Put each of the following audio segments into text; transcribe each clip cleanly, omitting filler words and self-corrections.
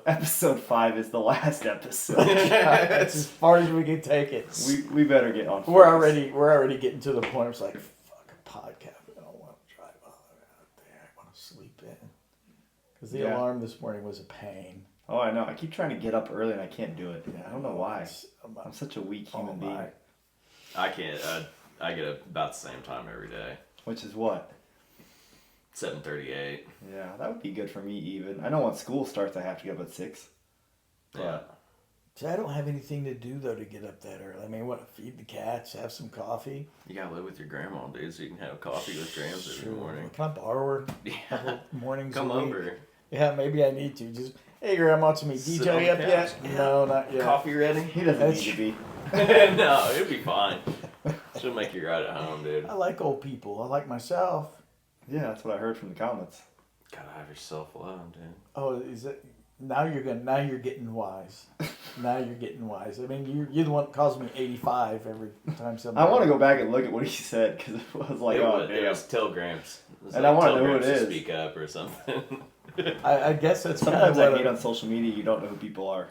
episode 5 is the last episode. That's as far as we can take it. We better get on. We're already getting to the point. It's like, fuck a podcast. I don't want to drive out there. I want to sleep in. Because the alarm this morning was a pain. Oh, I know. I keep trying to get up early and I can't do it. I don't know why. I'm such a weak human being. I can't. I get up about the same time every day. Which is what? 7:38. Yeah, that would be good for me even. I know when school starts I have to get up at 6. Yeah. See, I don't have anything to do, though, to get up that early. I mean, feed the cats, have some coffee. You gotta live with your grandma, dude, so you can have coffee with Grams every morning. Can I borrow her? Yeah. Mornings Come a week? over. Yeah, maybe I need to. Just, hey, Grandma, to me. DJ up yet? Yeah. No, not yet. Coffee ready? He doesn't need to be. No, it'll be fine. She'll make you right at home, dude. I like old people. I like myself. Yeah, that's what I heard from the comments. Gotta have your self-love, dude. Oh, is it? Now you're getting wise. Now you're getting wise. I mean, you're the one that calls me 85 every time somebody. I want to go back and look at what he said because it was like, It was Tell Gramps. And I want to know who it is. Speak up or something. I guess that's sometimes I hate on social media. You don't know who people are.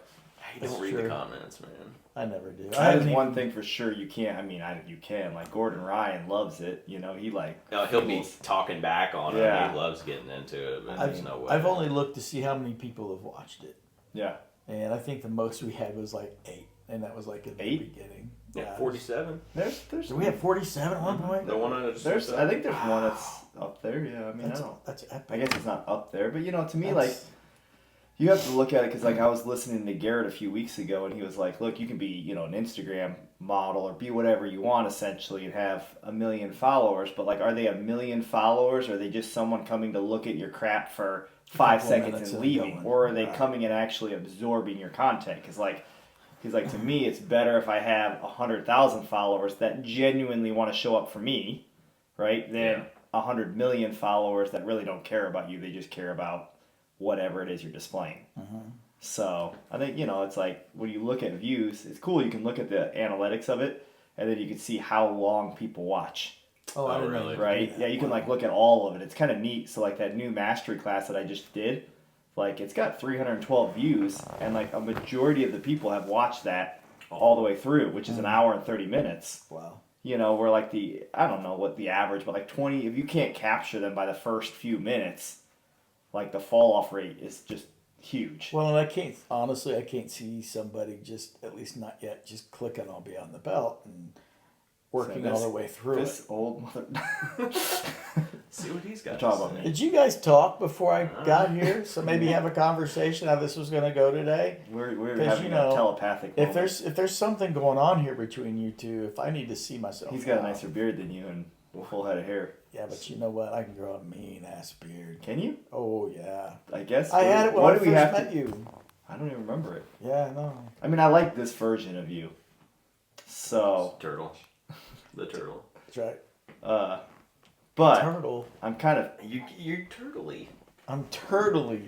You don't read the comments, man. I never do. That is one thing for sure. You can't. I mean, you can. Like Gordon Ryan loves it. You know, he'll be talking back on it. He loves getting into it, but there's no way. I've only looked to see how many people have watched it. Yeah. And I think the most we had was like 8, and that was like at the beginning. Yeah, 47. There's. Do we have 47 at one point? The one on I think there's one that's up there. Yeah, I mean, that's epic. I guess it's not up there, but to me, you have to look at it because, I was listening to Garrett a few weeks ago, and he was like, look, you can be, an Instagram model or be whatever you want, essentially, and have 1 million followers, but, are they 1 million followers, or are they just someone coming to look at your crap for 5 seconds and leaving, or are they coming and actually absorbing your content? Because, he's like, to me, it's better if I have 100,000 followers that genuinely want to show up for me, right, than 100 million followers that really don't care about you. They just care about whatever it is you're displaying. Mm-hmm. So I think, it's like when you look at views, it's cool. You can look at the analytics of it, and then you can see how long people watch. Oh, I didn't really. Right? Yeah, you can look at all of it. It's kind of neat. So that new mastery class that I just did, it's got 312 views, and a majority of the people have watched that all the way through, which is an hour and 30 minutes. Wow. Where I don't know what the average, but 20, if you can't capture them by the first few minutes, the fall off rate is just huge. Well, and I can't see somebody just, at least not yet, just clicking on Beyond the Belt and working all the way through this old mother. See what he's got. Talk about me. Did you guys talk before I got here? So maybe have a conversation how this was going to go today. We're having a telepathic. If there's something going on here between you two, if I need to see myself, he's got a nicer beard than you and a full head of hair. Yeah, but you know what? I can grow a mean-ass beard. Can you? Oh, yeah. I guess. I had it when I first met you. I don't even remember it. Yeah, no. I mean, I like this version of you. So. Turtle. The turtle. That's right. But. Turtle. I'm kind of. You're turtly. I'm turtly.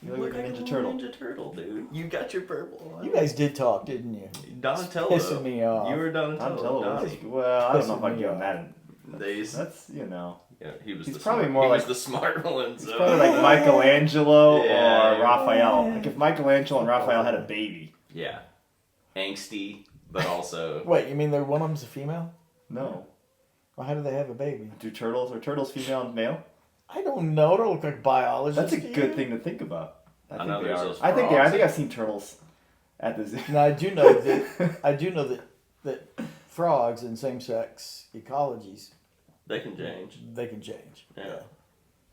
You look like a Ninja Turtle. Ninja Turtle, dude. You got your purple on. You guys did talk, didn't you? Donatello. Pissing me off. You were Donatello. Well, I don't know if I can give him that. That's, Yeah, he's probably more the smart one. He's probably like Michelangelo or Raphael. Like if Michelangelo and Raphael had a baby. Yeah. Angsty, but also... Wait, you mean one of them's a female? No. Well, how do they have a baby? Are turtles female and male? I don't know. They look like biologists. That's a good thing to think about. I think they are. I think I've seen turtles at the zoo. No, I do know that frogs in same-sex ecologies... They can change. Yeah.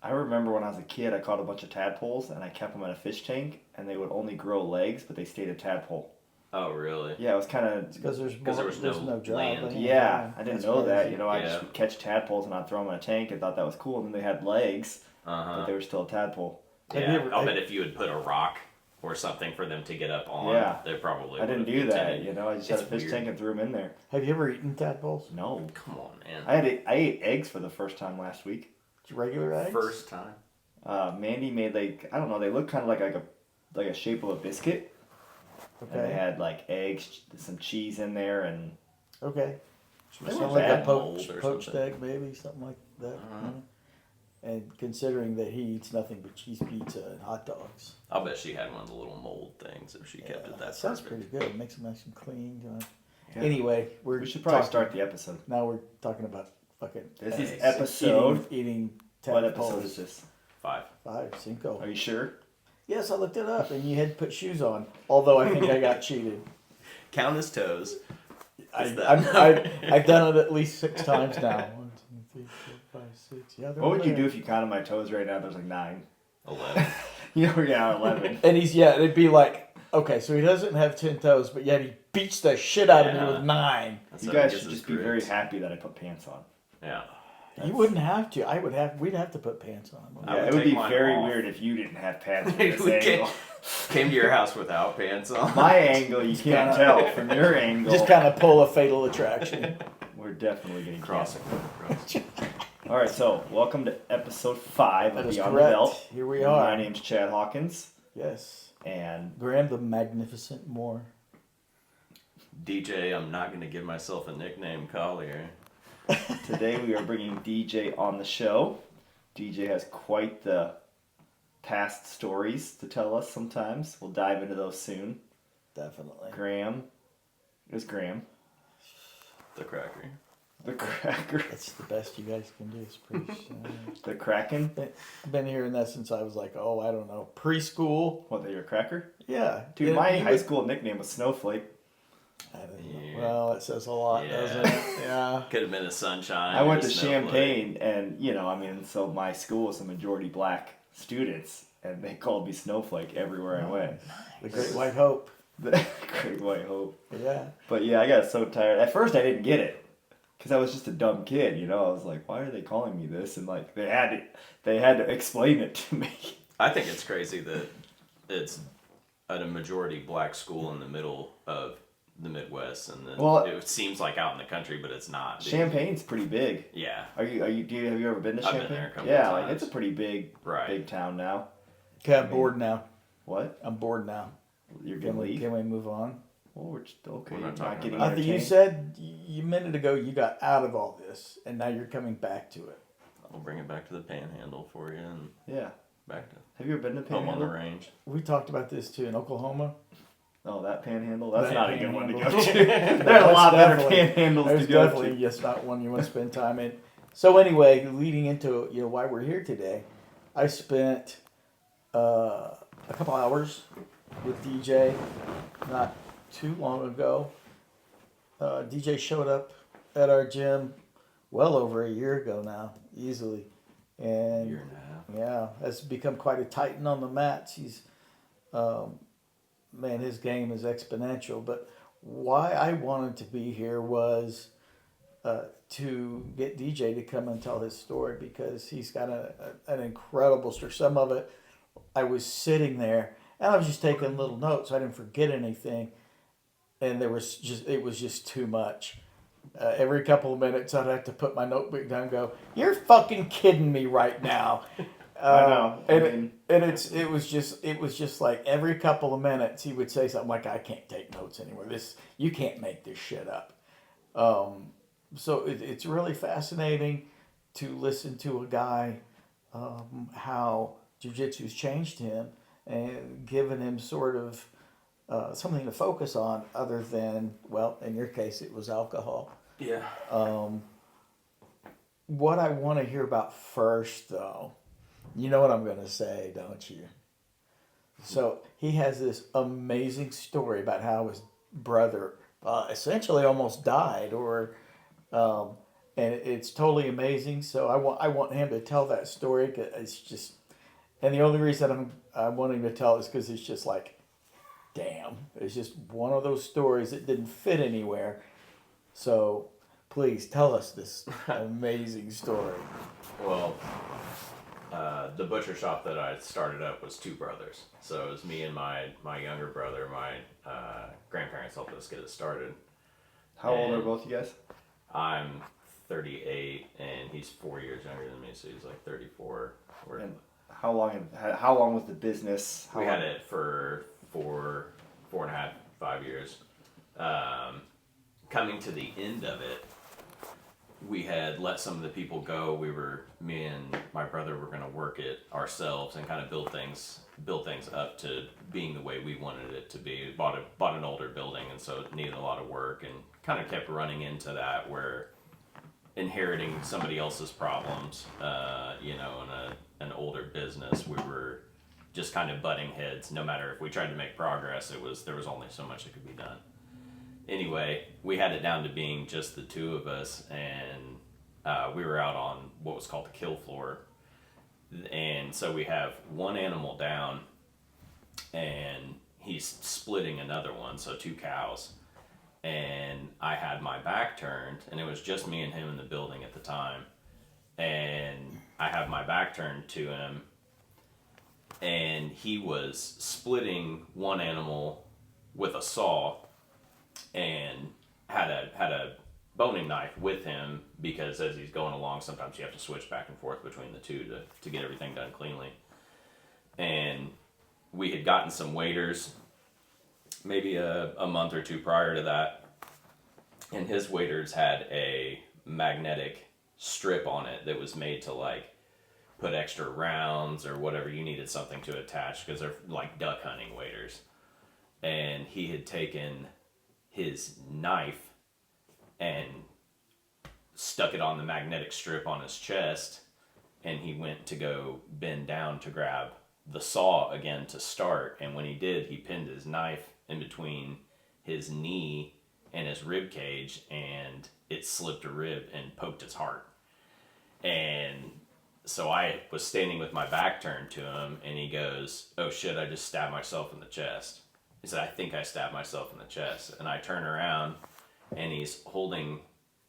I remember when I was a kid, I caught a bunch of tadpoles, and I kept them in a fish tank, and they would only grow legs, but they stayed a tadpole. Oh, really? Yeah, it was kind of... Because there was no land. Yeah, I didn't know that. I just would catch tadpoles, and I'd throw them in a tank, and thought that was cool, and then they had legs, but they were still a tadpole. Yeah, I'll bet if you would put a rock or something for them to get up on, they probably I didn't do that, I just had a fish tank and threw them in there. Have you ever eaten tadpoles? No. Come on, man. I ate eggs for the first time last week. Regular eggs? First time. Mandy made I don't know, they look kind of like a shape of a biscuit. Okay. And they had eggs, some cheese in there, and... Okay. They something like a poached egg, maybe, something like that. And considering that he eats nothing but cheese pizza and hot dogs. I'll bet she had one of the little mold things if she kept it that sounds perfect. pretty good. Makes it nice and clean. Yeah. Anyway, we should probably start the episode. Now we're talking about fucking. This is episode. Eating what episode is this? 5. 5. Are you sure? Yes, I looked it up, and you had to put shoes on. Although I think I got cheated. Count his toes. I've done it at least 6 times now. 1, 2, 3, 4, 5, 6. Yeah, what would you do if you counted my toes right now? There's like 9. 11. 11. And it'd be like, okay, so he doesn't have 10 toes, but yet he beats the shit out of me with 9. You guys should just be very happy that I put pants on. Yeah. You wouldn't have to. We'd have to put pants on. Yeah, it would be very weird if you didn't have pants from this angle. Came to your house without pants on. My angle, you can't tell. From your angle. Just kind of pull a Fatal Attraction. We're definitely getting crossing. All right, so welcome to episode 5 of Beyond the correct. Belt. Here we are. My name's Chad Hawkins. Yes. And Graham the Magnificent Moore. DJ, I'm not going to give myself a nickname, Collier. Today we are bringing DJ on the show. DJ has quite the past stories to tell us sometimes. We'll dive into those soon. Definitely. Graham. It was Graham. The Cracker. The Cracker. That's the best you guys can do. It's pretty The Kraken. I've been hearing that since I was like, I don't know, preschool. What, you're a cracker? Yeah. Dude, my high school nickname was Snowflake. I don't know. Well, it says a lot, doesn't it? Yeah. Could have been a sunshine. I went to Champaign, and so my school was a majority black students, and they called me Snowflake everywhere I went. The Great White Hope. The Great White Hope. Yeah. But yeah, I got so tired. At first, I didn't get it because I was just a dumb kid. I was like, "Why are they calling me this?" And like they had to explain it to me. I think it's crazy that it's at a majority black school in the middle of the Midwest, and then it seems like out in the country, but it's not. Champaign's pretty big. Yeah. Have you ever been to Champaign? I've been there a couple of times. Like it's a pretty big town now. Okay, I'm bored now. What? I'm bored now. You're gonna leave? Can we move on? Well, we're just okay. We're You're not getting I think you said a minute ago you got out of all this, and now you're coming back to it. I'll bring it back to the Panhandle for you, and back to. Have you ever been to Panhandle? Home on the range. We talked about this too in Oklahoma. Oh, that Panhandle? That's not a good one to go Panhandle. to. There's a lot better Panhandles There's to go definitely to. just not one you want to spend time in. So anyway, leading into why we're here today, I spent a couple hours with DJ not too long ago. DJ showed up at our gym well over a year ago now, easily. And Year and a half. yeah, has become quite a titan on the mats. He's, his game is exponential. But why I wanted to be here was to get DJ to come and tell his story, because he's got an incredible story. Some of it, I was sitting there and I was just taking little notes. So I didn't forget anything, and it was just too much. Every couple of minutes, I'd have to put my notebook down and go, "You're fucking kidding me right now." I know. It was just like every couple of minutes he would say something like, "I can't take notes anymore. You can't make this shit up." So it's really fascinating to listen to a guy how jiu-jitsu's changed him and given him sort of something to focus on other than, well, in your case, it was alcohol. Yeah. What I want to hear about first, though, you know what I'm going to say, don't you? So he has this amazing story about how his brother essentially almost died, and it's totally amazing. So I want him to tell that story. 'Cause it's just, and the only reason I want him to tell it is because it's just like, damn, it's just one of those stories that didn't fit anywhere. So please tell us this amazing story. Well, the butcher shop that I started up was 2 brothers. So it was me and my younger brother. My grandparents helped us get it started. How old are both you guys? I'm 38, and he's 4 years younger than me, so he's like 34. And how long was the business? We had it for 4.5, 5 years. Coming to the end of it, we had let some of the people go. Me and my brother were going to work it ourselves and kind of build things up to being the way we wanted it to be. Bought an older building, and so it needed a lot of work, and kind of kept running into that where inheriting somebody else's problems, in an older business, we were just kind of butting heads. No matter if we tried to make progress, there was only so much that could be done. Anyway, we had it down to being just the two of us, and we were out on what was called the kill floor. And so we have one animal down, and he's splitting another one, so 2 cows. And I had my back turned, and it was just me and him in the building at the time. And I have my back turned to him, and he was splitting one animal with a saw, and had a boning knife with him, because as he's going along, sometimes you have to switch back and forth between the two to get everything done cleanly. And we had gotten some waders maybe a month or two prior to that, and his waders had a magnetic strip on it that was made to like put extra rounds or whatever you needed something to attach, because they're like duck hunting waders. And he had taken his knife and stuck it on the magnetic strip on his chest, and he went to go bend down to grab the saw again to start, and when he did, he pinned his knife in between his knee and his rib cage, and it slipped a rib and poked his heart. And so I was standing with my back turned to him, and he goes, "Oh shit, I just stabbed myself in the chest." He said, "I think I stabbed myself in the chest." And I turn around, and he's holding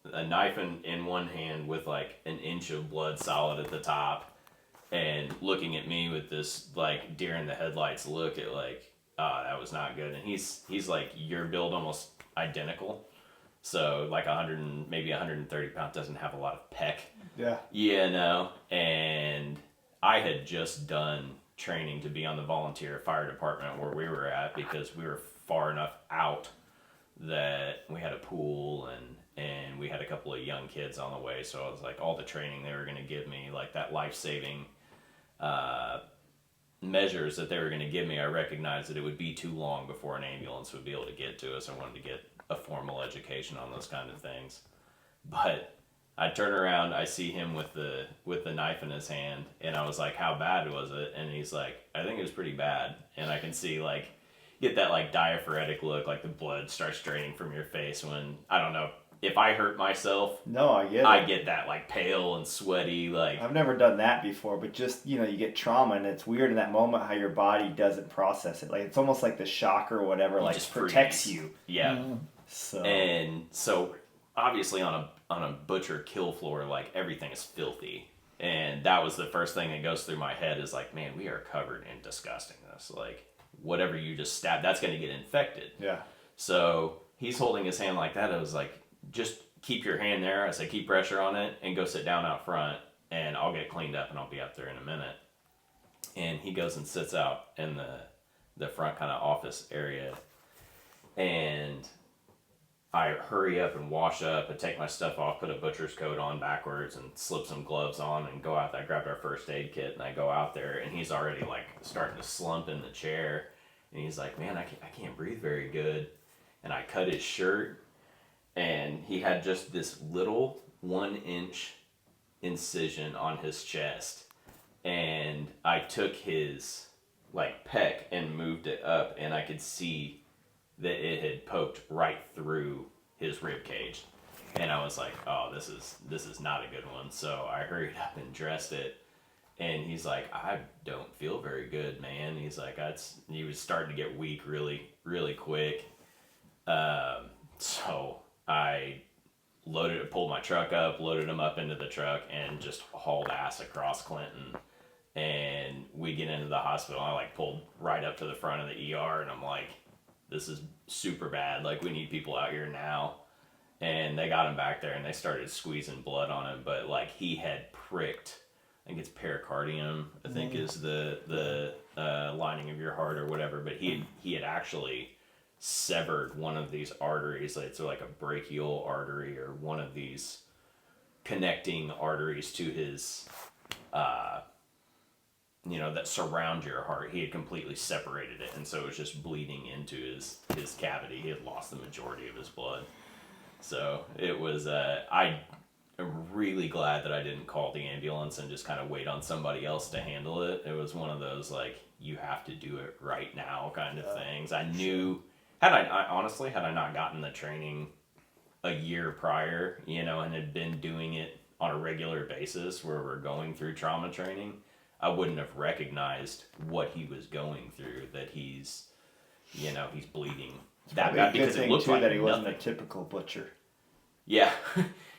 a knife in one hand with like an inch of blood solid at the top, and looking at me with this like deer in the headlights look at like, that was not good. And he's like your build, almost identical. So like 100 and maybe 130 pounds, doesn't have a lot of pec. Yeah. Yeah, no. And I had just done training to be on the volunteer fire department where we were at, because we were far enough out that we had a pool and we had a couple of young kids on the way. So I was like, all the training they were going to give me, like that life-saving measures that they were going to give me, I recognized that it would be too long before an ambulance would be able to get to us. I wanted to get a formal education on those kind of things. But I turn around, I see him with the knife in his hand, and I was like, "How bad was it?" And he's like, "I think it was pretty bad." And I can see like, get that like diaphoretic look, like the blood starts draining from your face when, I don't know, if I hurt myself. No, I get it. I get that like pale and sweaty, like. I've never done that before, but just, you get trauma, and it's weird in that moment how your body doesn't process it. Like, it's almost like the shock or whatever, like, just protects freeze. you. Yeah. Mm. So. And so obviously on a butcher kill floor, like everything is filthy. And that was the first thing that goes through my head is like, man, we are covered in disgustingness. Like, whatever you just stabbed, that's going to get infected. Yeah. So he's holding his hand like that. I was like, just keep your hand there. I said, keep pressure on it and go sit down out front, and I'll get cleaned up and I'll be up there in a minute. And he goes and sits out in the front kind of office area. And I hurry up and wash up and take my stuff off, put a butcher's coat on backwards and slip some gloves on and go out there. I grabbed our first aid kit and I go out there, and he's already like starting to slump in the chair. And he's like, "Man, I can't breathe very good." And I cut his shirt, and he had just this little 1-inch incision on his chest. And I took his like pec and moved it up, and I could see that it had poked right through his rib cage. And I was like, "Oh, this is not a good one." So I hurried up and dressed it. And he's like, "I don't feel very good, man." He's like, he was starting to get weak really, really quick. So I pulled my truck up, loaded him up into the truck, and just hauled ass across Clinton. And we get into the hospital. I like pulled right up to the front of the ER, and I'm like, "This is super bad. Like, we need people out here now." And they got him back there, and they started squeezing blood on him. But like, he had pricked, I think it's pericardium, I think is the lining of your heart or whatever. But he had actually severed one of these arteries. It's like a brachial artery or one of these connecting arteries to his, that surround your heart. He had completely separated it, and so it was just bleeding into his cavity. He had lost the majority of his blood. So it was, I'm really glad that I didn't call the ambulance and just kind of wait on somebody else to handle it. It was one of those, like, you have to do it right now kind of things. I knew, had I not gotten the training a year prior, and had been doing it on a regular basis where we're going through trauma training, I wouldn't have recognized what he was going through, that he's bleeding that bad, because it looked like that he nothing. wasn't a typical butcher. Yeah.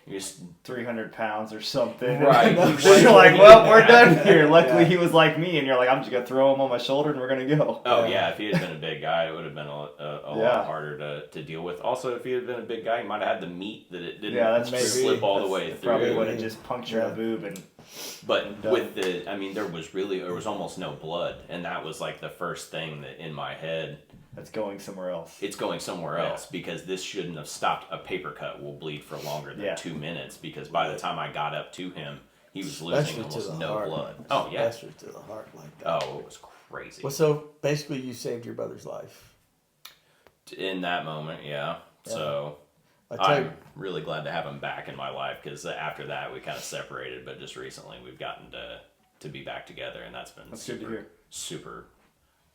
He was 300 pounds or something. Right. You're like, well, we're done here. Luckily, he was like me, and you're like, I'm just going to throw him on my shoulder and we're going to go. Oh, yeah. If he had been a big guy, it would have been a lot harder to deal with. Also, if he had been a big guy, he might have had the meat that it didn't slip all the way through. Probably would have just punctured a boob. But with there was almost no blood. And that was like the first thing that in my head. That's going somewhere else. It's going somewhere else, because this shouldn't have stopped. A paper cut will bleed for longer than 2 minutes, because by the time I got up to him, he was losing almost no blood. Oh, yeah. Especially to the heart like that. Oh, it was crazy. Well, so basically you saved your brother's life. In that moment, yeah. So I'm really glad to have him back in my life, because after that we kind of separated, but just recently we've gotten to be back together, and that's been good to hear. Super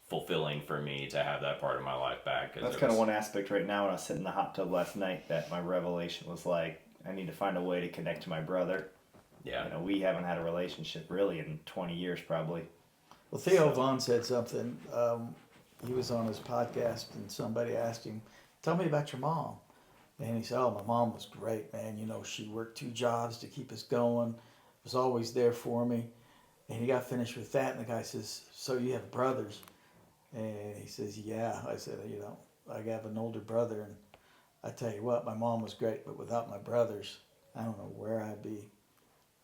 fulfilling for me to have that part of my life back. That's kind of one aspect right now. When I was sitting in the hot tub last night, that my revelation was like, I need to find a way to connect to my brother. Yeah. We haven't had a relationship really in 20 years probably. Well, Theo Vaughn said something. He was on his podcast, and somebody asked him, tell me about your mom. And he said, oh, my mom was great, man. She worked 2 jobs to keep us going, was always there for me. And he got finished with that, and the guy says, so you have brothers? And he says, yeah. I said, I have an older brother, and I tell you what, my mom was great, but without my brothers, I don't know where I'd be.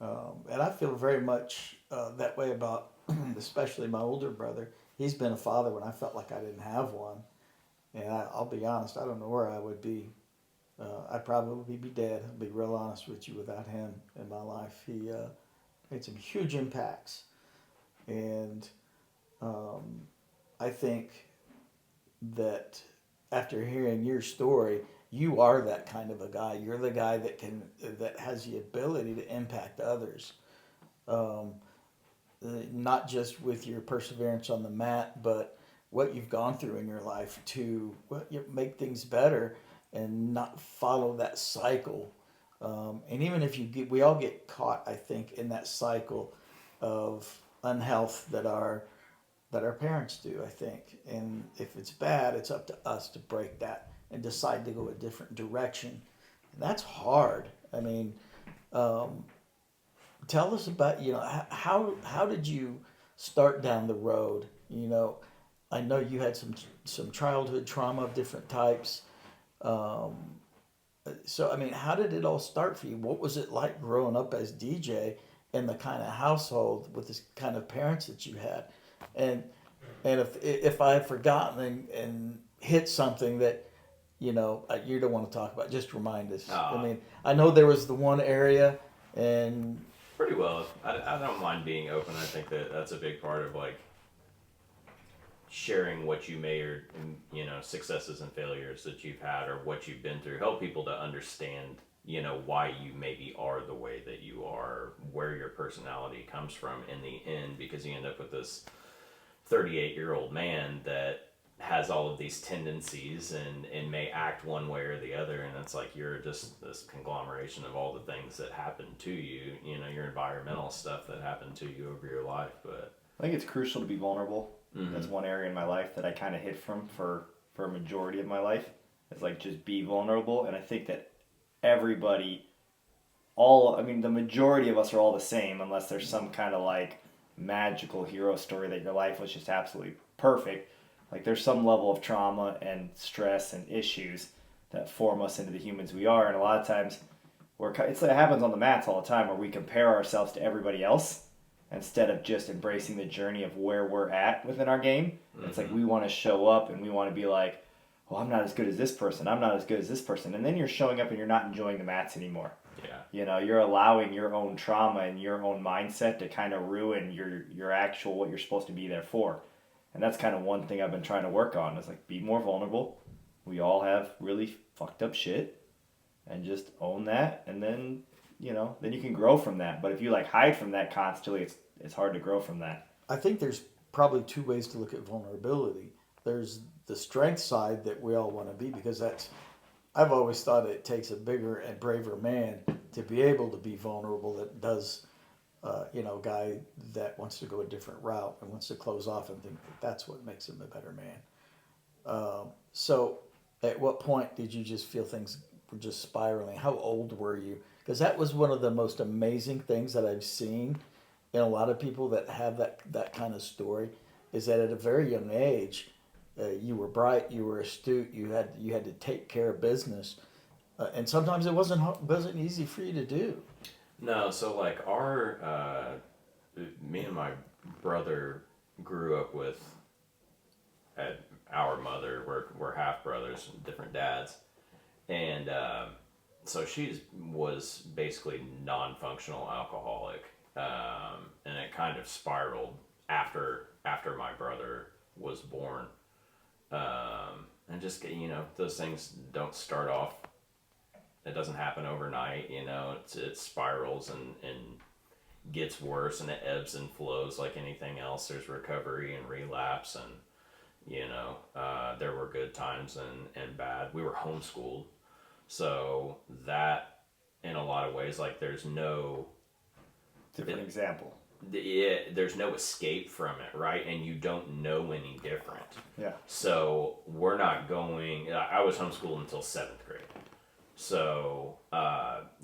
And I feel very much that way about, especially my older brother. He's been a father when I felt like I didn't have one. And I'll be honest, I don't know where I would be. I'd probably be dead. I'll be real honest with you, without him in my life. He made some huge impacts. And I think that after hearing your story, you are that kind of a guy. You're the guy that has the ability to impact others. Not just with your perseverance on the mat, but what you've gone through in your life to make things better and not follow that cycle. And even if we all get caught, I think, in that cycle of unhealth that our parents do, I think. And if it's bad, it's up to us to break that and decide to go a different direction. And that's hard. I mean, tell us about, how did you start down the road? I know you had some childhood trauma of different types. So, I mean, how did it all start for you? What was it like growing up as DJ in the kind of household with this kind of parents that you had? And if I have forgotten and hit something that, you don't want to talk about, just remind us. I mean, I know there was the one area, and... Pretty well. I don't mind being open. I think that's a big part of, like, sharing what you may or successes and failures that you've had or what you've been through. Help people to understand why you maybe are the way that you are, where your personality comes from in the end, because you end up with this 38-year-old man that has all of these tendencies and may act one way or the other, and it's like you're just this conglomeration of all the things that happen to you, your environmental stuff that happened to you over your life. But I think it's crucial to be vulnerable. Mm-hmm. That's one area in my life that I kind of hid from for a majority of my life. It's like, just be vulnerable. And I think that the majority of us are all the same, unless there's some kind of like magical hero story that your life was just absolutely perfect. Like, there's some level of trauma and stress and issues that form us into the humans we are. And a lot of times it happens on the mats all the time, where we compare ourselves to everybody else instead of just embracing the journey of where we're at within our game. Mm-hmm. It's like we want to show up and we want to be like, well, I'm not as good as this person. I'm not as good as this person. And then you're showing up and you're not enjoying the mats anymore. Yeah. You know, you're allowing your own trauma and your own mindset to kind of ruin your actual what you're supposed to be there for. And that's kind of one thing I've been trying to work on is like be more vulnerable. We all have really fucked up shit and just own that, and then, you know, then you can grow from that. But if you like hide from that constantly, it's hard to grow from that. I think there's probably two ways to look at vulnerability. There's the strength side that we all want to be, because I've always thought it takes a bigger and braver man to be able to be vulnerable that does, guy that wants to go a different route and wants to close off and think that that's what makes him a better man. So at what point did you just feel things were just spiraling? How old were you? Because that was one of the most amazing things that I've seen in a lot of people that have that kind of story, is that at a very young age, you were bright, you were astute, you had to take care of business, and sometimes it wasn't easy for you to do. No, so like me and my brother grew up with, at our mother, we're half brothers, different dads, and so she was basically non-functional alcoholic, and it kind of spiraled after my brother was born, and just, you know, those things don't start off. It doesn't happen overnight, you know. It spirals and gets worse, and it ebbs and flows like anything else. There's recovery and relapse, and you know, there were good times and bad. We were homeschooled, so that in a lot of ways, like there's no Different example. there's no escape from it, right? And you don't know any different. Yeah. So we're not going. I was homeschooled until 7th grade. So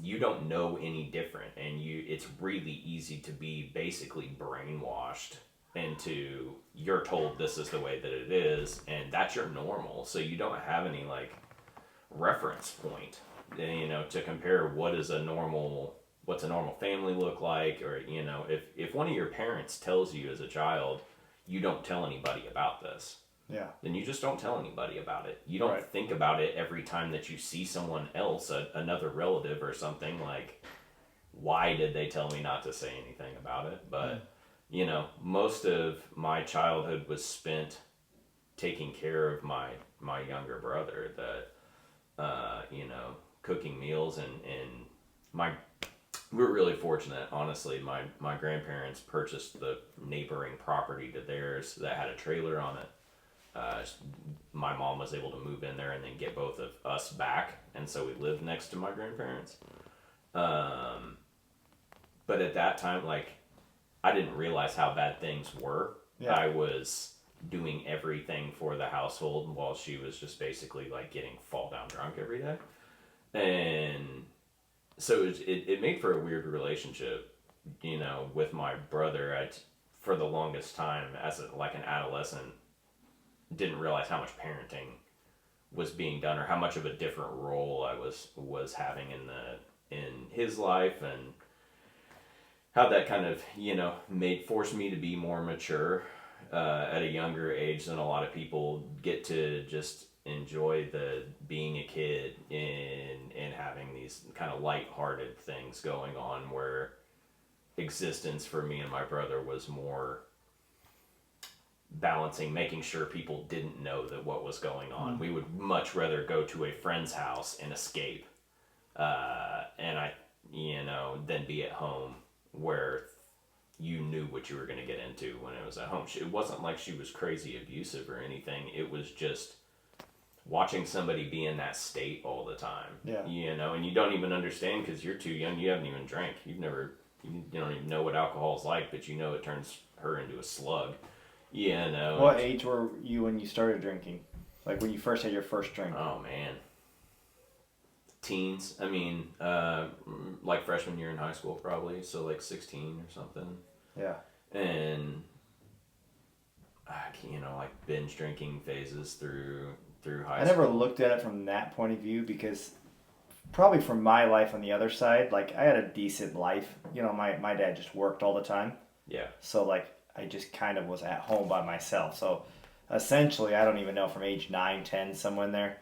you don't know any different, and it's really easy to be basically brainwashed into, you're told this is the way that it is, and that's your normal. So you don't have any like reference point, you know, to compare what's a normal family look like, or you know, if one of your parents tells you as a child, you don't tell anybody about this. Yeah. Then you just don't tell anybody about it. You don't Right. think about it every time that you see someone else, another relative or something, like, why did they tell me not to say anything about it? But, you know, most of my childhood was spent taking care of my younger brother, that, you know, cooking meals, and we were really fortunate, honestly. My grandparents purchased the neighboring property to theirs that had a trailer on it. My mom was able to move in there and then get both of us back, and so we lived next to my grandparents. But at that time, like, I didn't realize how bad things were. Yeah. I was doing everything for the household while she was just basically like getting fall down drunk every day, and so it made for a weird relationship, you know, with my brother. For the longest time, as like an adolescent, didn't realize how much parenting was being done, or how much of a different role I was having in his life, and how that kind of, you know, forced me to be more mature at a younger age than a lot of people get to just enjoy the being a kid and having these kind of lighthearted things going on, where existence for me and my brother was more balancing, making sure people didn't know that what was going on. We would much rather go to a friend's house and escape, than be at home where you knew what you were going to get into when it was at home. It wasn't like she was crazy abusive or anything. It was just watching somebody be in that state all the time. Yeah. You know, and you don't even understand because you're too young. You haven't even drank. You don't even know what alcohol is like, but you know it turns her into a slug. Yeah, no. What age were you when you started drinking? Like when you first had your first drink? Oh, man. Teens. I mean, like freshman year in high school, probably. So like 16 or something. Yeah. And, you know, like binge drinking phases through high school. I never looked at it from that point of view, because probably from my life on the other side, like I had a decent life. You know, my dad just worked all the time. Yeah. So like I just kind of was at home by myself. So essentially, I don't even know, from age 9, 10, somewhere in there,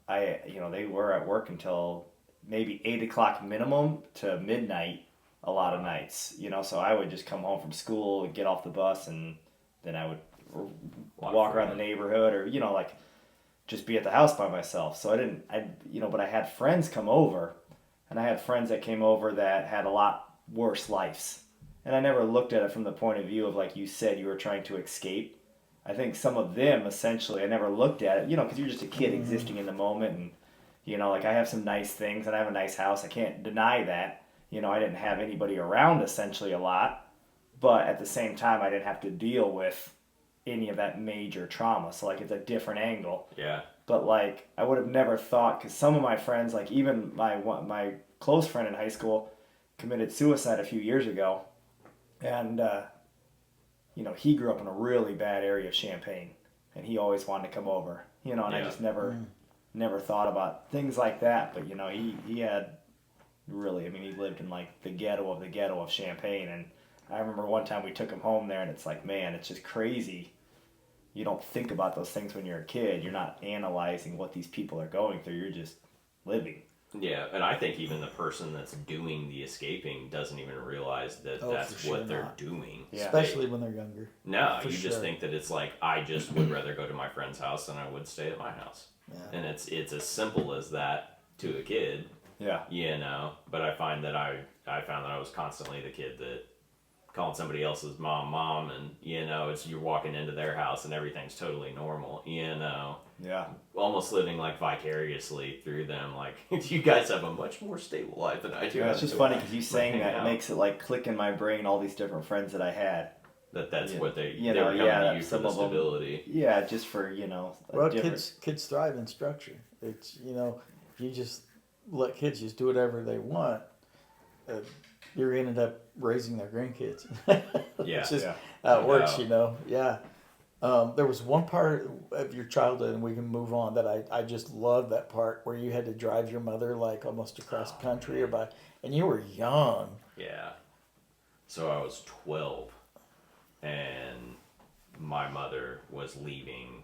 they were at work until maybe 8 o'clock minimum to midnight a lot of nights, so I would just come home from school, get off the bus, and then I would walk around the neighborhood, or like just be at the house by myself. So but I had friends come over, and I had friends that came over that had a lot worse lives, and I never looked at it from the point of view of, like you said, you were trying to escape. I think some of them, essentially, I never looked at it, because you're just a kid existing in the moment, and like I have some nice things and I have a nice house. I can't deny that. I didn't have anybody around essentially a lot, but at the same time, I didn't have to deal with any of that major trauma. So like it's a different angle. Yeah. But like I would have never thought, because some of my friends, like even my close friend in high school, committed suicide a few years ago, and he grew up in a really bad area of Champaign, and he always wanted to come over. And I just never thought about things like that. But he had really, he lived in like the ghetto of Champaign, and I remember one time we took him home there, and it's like, man, it's just crazy. You don't think about those things when you're a kid. You're not analyzing what these people are going through. You're just living. Yeah, and I think even the person that's doing the escaping doesn't even realize that that's what they're doing. Yeah. Especially when they're younger. No, you just think that it's like, I just would rather go to my friend's house than I would stay at my house. Yeah. And it's as simple as that to a kid. Yeah. But I find that I found that I was constantly the kid that calling somebody else's mom, and it's you're walking into their house and everything's totally normal. Yeah. Almost living like vicariously through them. Like, you guys have a much more stable life than I do. Yeah, it's just funny because you saying that it makes it like click in my brain all these different friends that I had. That's what they were coming to you for the stability. Yeah, just for well, kids thrive in structure. It's if you just let kids just do whatever they want, you're ended up raising their grandkids. It's just how it works, Yeah. There was one part of your childhood, and we can move on, that I just loved that part where you had to drive your mother like almost across country and you were young. Yeah. So I was 12, and my mother was leaving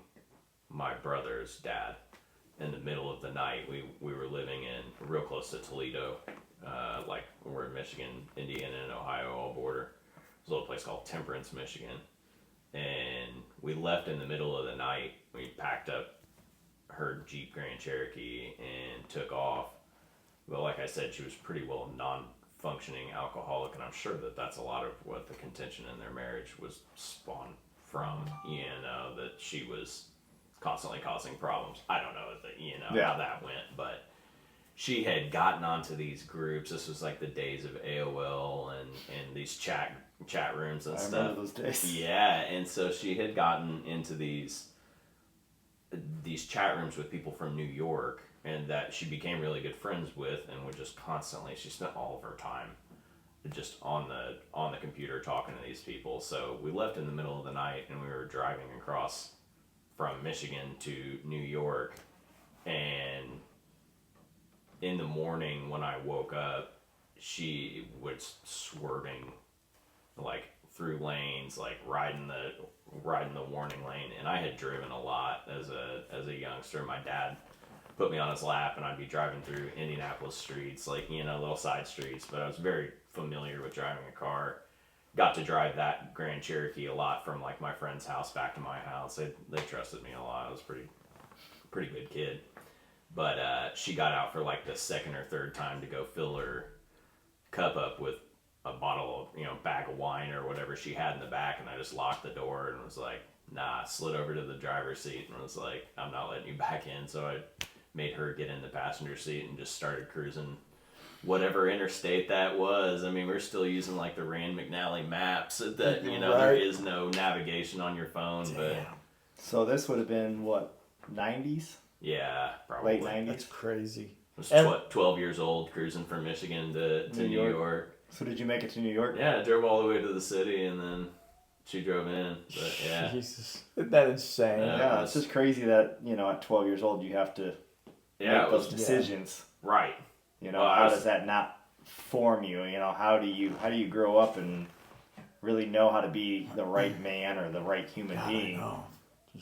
my brother's dad in the middle of the night. We were living in real close to Toledo, like we're in Michigan, Indiana, and Ohio all border. There's a little place called Temperance, Michigan. And we left in the middle of the night. We packed up her Jeep Grand Cherokee and took off. Well, like I said, she was pretty well non-functioning alcoholic, and I'm sure that that's a lot of what the contention in their marriage was spawned from. That she was constantly causing problems. I don't know how that went, but she had gotten onto these groups. This was like the days of AOL and these chat rooms and stuff. I remember those days. Yeah, and so she had gotten into these chat rooms with people from New York, and that she became really good friends with, and would just constantly, she spent all of her time just on the computer talking to these people. So we left in the middle of the night, and we were driving across from Michigan to New York, and in the morning when I woke up, she was swerving like through lanes, like riding the warning lane. And I had driven a lot as a youngster. My dad put me on his lap, and I'd be driving through Indianapolis streets, like little side streets. But I was very familiar with driving a car. Got to drive that Grand Cherokee a lot from like my friend's house back to my house. They trusted me a lot. I was pretty good kid. But she got out for like the second or third time to go fill her cup up with a bottle of, bag of wine or whatever she had in the back, and I just locked the door and was like, nah, slid over to the driver's seat and was like, I'm not letting you back in. So I made her get in the passenger seat and just started cruising whatever interstate that was. I mean, we're still using like the Rand McNally maps that, there is no navigation on your phone. Damn. But so this would have been what, 90s? Yeah, probably. Late 90s? That's crazy. I was 12 years old, cruising from Michigan to New York. So did you make it to New York? Yeah, I drove all the way to the city, and then she drove in. But yeah. Jesus. Isn't that insane? Yeah, it's just crazy that, at 12 years old you have to make those decisions. Yeah. Right. How does that not form you? How do you grow up and really know how to be the right man or the right human being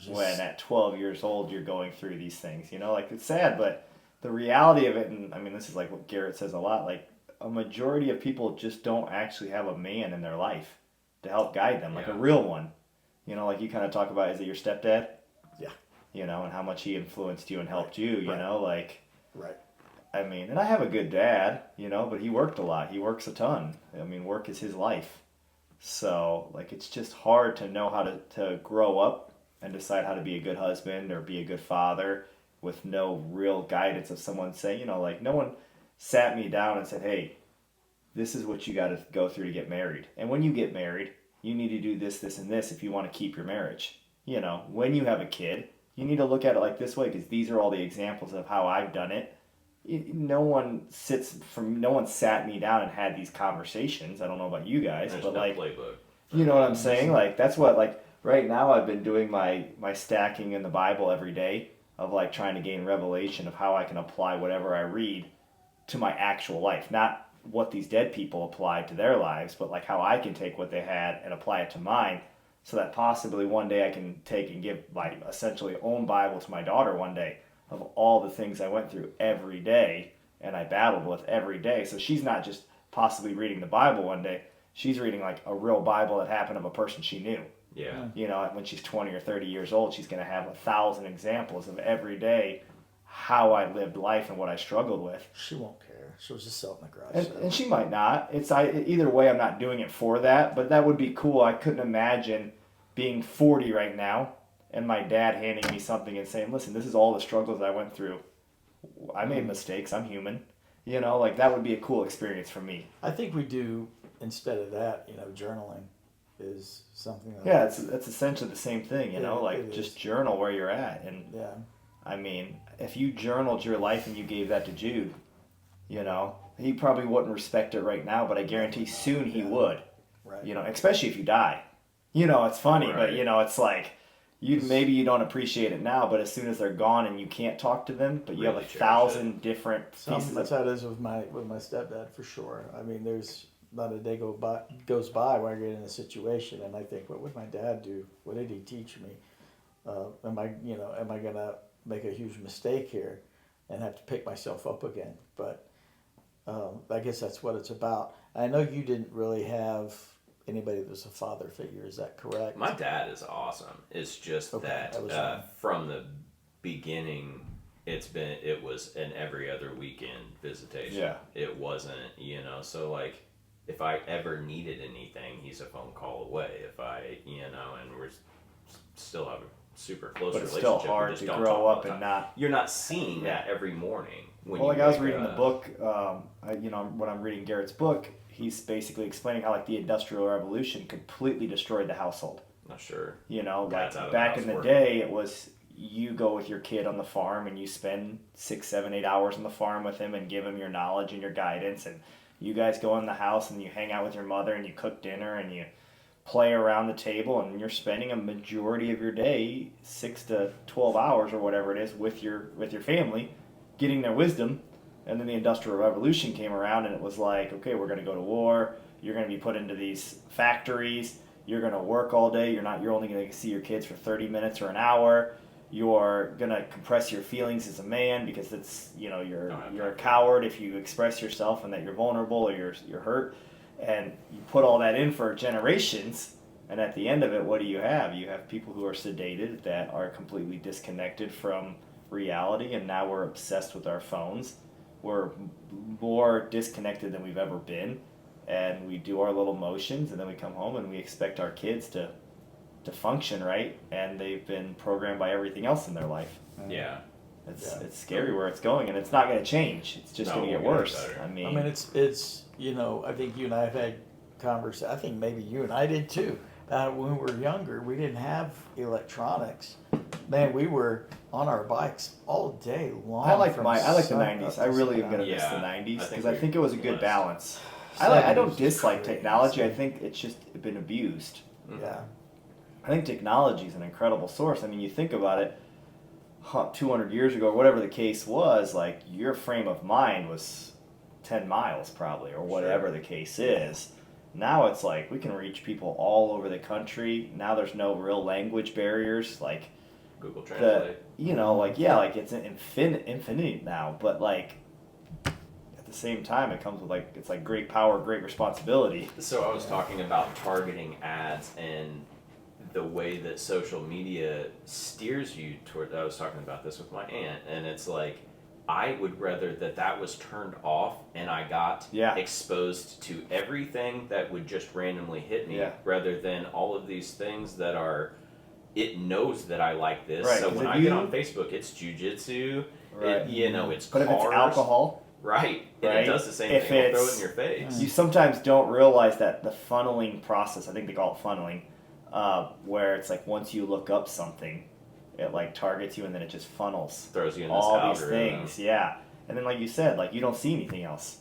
when at 12 years old you're going through these things? It's sad, but the reality of it, and I mean, this is like what Garrett says a lot, like a majority of people just don't actually have a man in their life to help guide them, like a real one. You know, like you kind of talk about, is it your stepdad? Yeah. You know, and how much he influenced you and helped you, you know, like. Right. I mean, and I have a good dad, you know, but he worked a lot. He works a ton. I mean, work is his life. So, like, it's just hard to know how to grow up and decide how to be a good husband or be a good father with no real guidance of someone saying, you know, like, no one sat me down and said, hey, this is what you got to go through to get married. And when you get married, you need to do this, this, and this if you want to keep your marriage. You know, when you have a kid, you need to look at it like this way because these are all the examples of how I've done it. No one sat me down and had these conversations. I don't know about you guys, There's but no like, playbook. you know what I'm saying? Like, that's what, like, right now I've been doing my stacking in the Bible every day of like trying to gain revelation of how I can apply whatever I read to my actual life. Not what these dead people applied to their lives, but like how I can take what they had and apply it to mine so that possibly one day I can take and give my essentially own Bible to my daughter one day of all the things I went through every day and I battled with every day. So she's not just possibly reading the Bible one day. She's reading like a real Bible that happened of a person she knew. Yeah. You know, when she's 20 or 30 years old, she's going to have 1,000 examples of every day how I lived life and what I struggled with. She won't care. She'll just sell it in the garage. And she might not. Either way, I'm not doing it for that, but that would be cool. I couldn't imagine being 40 right now and my dad handing me something and saying, listen, this is all the struggles I went through. I made mistakes. I'm human. You know, like that would be a cool experience for me. I think we do, instead of that, you know, journaling is something that... Yeah, it's essentially the same thing, you know, Yeah, like just journal where you're at. And yeah. I mean, if you journaled your life and you gave that to Jude, you know, he probably wouldn't respect it right now, but I guarantee soon he would. Right. You know, especially if you die. You know, it's funny, but you know, it's like maybe you don't appreciate it now, but as soon as they're gone and you can't talk to them, but you have 1,000 different pieces. That's how it is with my stepdad for sure. I mean, there's not a day goes by where I get in a situation and I think, what would my dad do? What did he teach me? Am I gonna make a huge mistake here and have to pick myself up again? But I guess that's what it's about. I know you didn't really have anybody that was a father figure. Is that correct? My dad is awesome. It's just that from the beginning, it was an every other weekend visitation. Yeah. It wasn't, you know, so like if I ever needed anything, he's a phone call away. If I, you know, and we're still have a super close But it's relationship. still hard to grow up and not. You're not seeing that every morning. When Well, you like I was wake reading the up. book, you know, when I'm reading Garrett's book, he's basically explaining how like the Industrial Revolution completely destroyed the household. Not sure. You know, Dad's like out of back the in the house day, it was you go with your kid on the farm and you spend 6, 7, 8 hours on the farm with him and give him your knowledge and your guidance, and you guys go in the house and you hang out with your mother and you cook dinner and you play around the table and you're spending a majority of your day, 6 to 12 hours or whatever it is, with your family, getting their wisdom. And then the Industrial Revolution came around and it was like, okay, we're going to go to war. You're going to be put into these factories. You're going to work all day. You're only going to see your kids for 30 minutes or an hour. You're going to compress your feelings as a man because it's, you know, you're a coward if you express yourself and that you're vulnerable or you're hurt. And you put all that in for generations. And at the end of it, what do you have? You have people who are sedated that are completely disconnected from reality. And now we're obsessed with our phones. We're more disconnected than we've ever been, and we do our little motions, and then we come home and we expect our kids to function right, and they've been programmed by everything else in their life. Yeah. It's scary where it's going, and it's not going to change. It's just going to get worse. I mean, it's you know, I think you and I have had conversations. I think maybe you and I did too. When we were younger, we didn't have electronics. Man, we were on our bikes all day long. I like the 90s. I really am going to miss the 90s because I think it was a good balance. I don't dislike technology. I think it's just been abused. Yeah. I think technology is an incredible source. I mean, you think about it, 200 years ago, or whatever the case was, like your frame of mind was 10 miles probably, or whatever the case is. Now it's like we can reach people all over the country. Now there's no real language barriers. Like, Google Translate. Like it's an infinity now, but like at the same time, it comes with like it's like great power, great responsibility. So I was talking about targeting ads and the way that social media steers you toward. I was talking about this with my aunt, and it's like I would rather that was turned off and I got exposed to everything that would just randomly hit me, rather than all of these things that are. It knows that I like this, right, so when I get on Facebook, it's jiu-jitsu. Right. It's but cars. If it's alcohol, right? And it does the same thing. It'll throw it in your face. You sometimes don't realize that the funneling process. I think they call it funneling. Where it's like once you look up something, it like targets you and then it just funnels. Throws you in this all these algorithm. things, And then like you said, like you don't see anything else.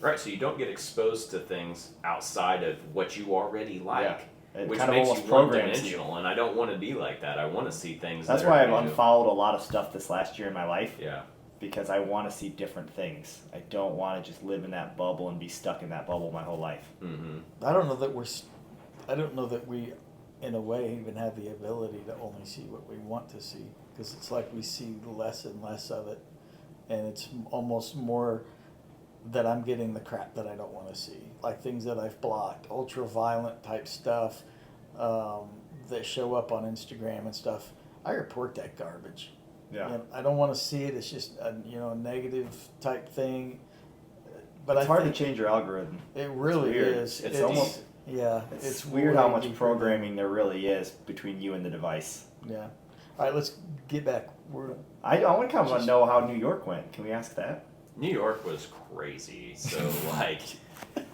Right, so you don't get exposed to things outside of what you already like, which kind of makes almost you one-dimensional, and I don't want to be like that. I want to see things. That's why I've unfollowed a lot of stuff this last year in my life. Yeah. Because I want to see different things. I don't want to just live in that bubble and be stuck in that bubble my whole life. Mm-hmm. I don't know that we, in a way, even have the ability to only see what we want to see, because it's like we see less and less of it, and it's almost more that I'm getting the crap that I don't want to see, like things that I've blocked, ultra violent type stuff that show up on Instagram and stuff. I report that garbage. Yeah, I don't want to see it. It's just a negative type thing. But it's hard to change your algorithm. It really is. It's almost It's weird how much programming there really is between you and the device. Yeah. All right, let's get back. I want to kind of know how New York went. Can we ask that? New York was crazy. So like.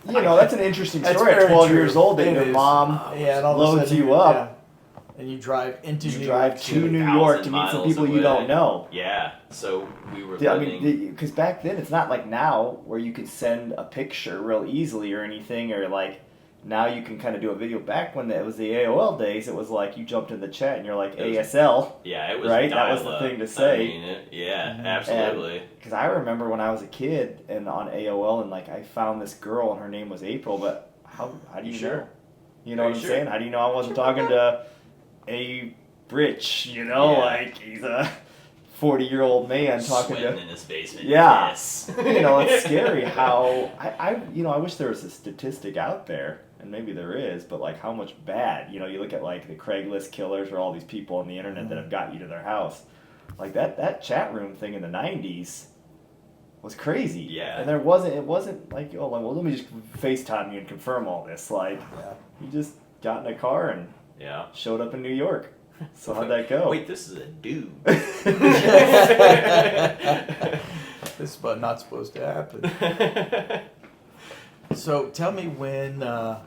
That's an interesting story. At 12 years old, that your mom loads you up. And you drive into New York to New York to meet some people you don't know. Yeah, so we were because back then it's not like now where you could send a picture real easily or anything, or like now you can kind of do a video. Back when it was the AOL days, it was like you jumped in the chat and you're like ASL. Yeah, it was right. That was the thing to say. Absolutely. Because I remember when I was a kid and on AOL and like I found this girl and her name was April, but how do you know? You know what I'm saying? How do you know I wasn't talking to a Rich, like he's a 40-year-old man talking sweating in his basement. Yeah, yes. It's scary how I wish there was a statistic out there, and maybe there is, but like how much bad. You look at like the Craigslist killers or all these people on the internet that have got you to their house, like that chat room thing in the '90s was crazy. Yeah, and it wasn't like let me just FaceTime you and confirm all this. Like you just got in a car and. Yeah. Showed up in New York. So how'd that go? Wait, this is a dude. This is not supposed to happen. So tell me when it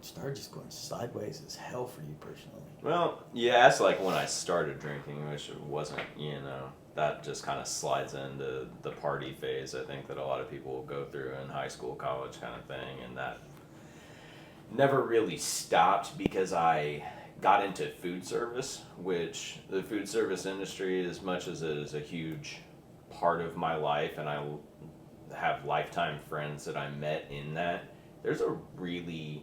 started just going sideways as hell for you personally. Well, that's like when I started drinking, which wasn't, that just kind of slides into the party phase, I think, that a lot of people will go through in high school, college kind of thing, and that never really stopped because I got into food service, which the food service industry, as much as it is a huge part of my life, and I have lifetime friends that I met in that, there's a really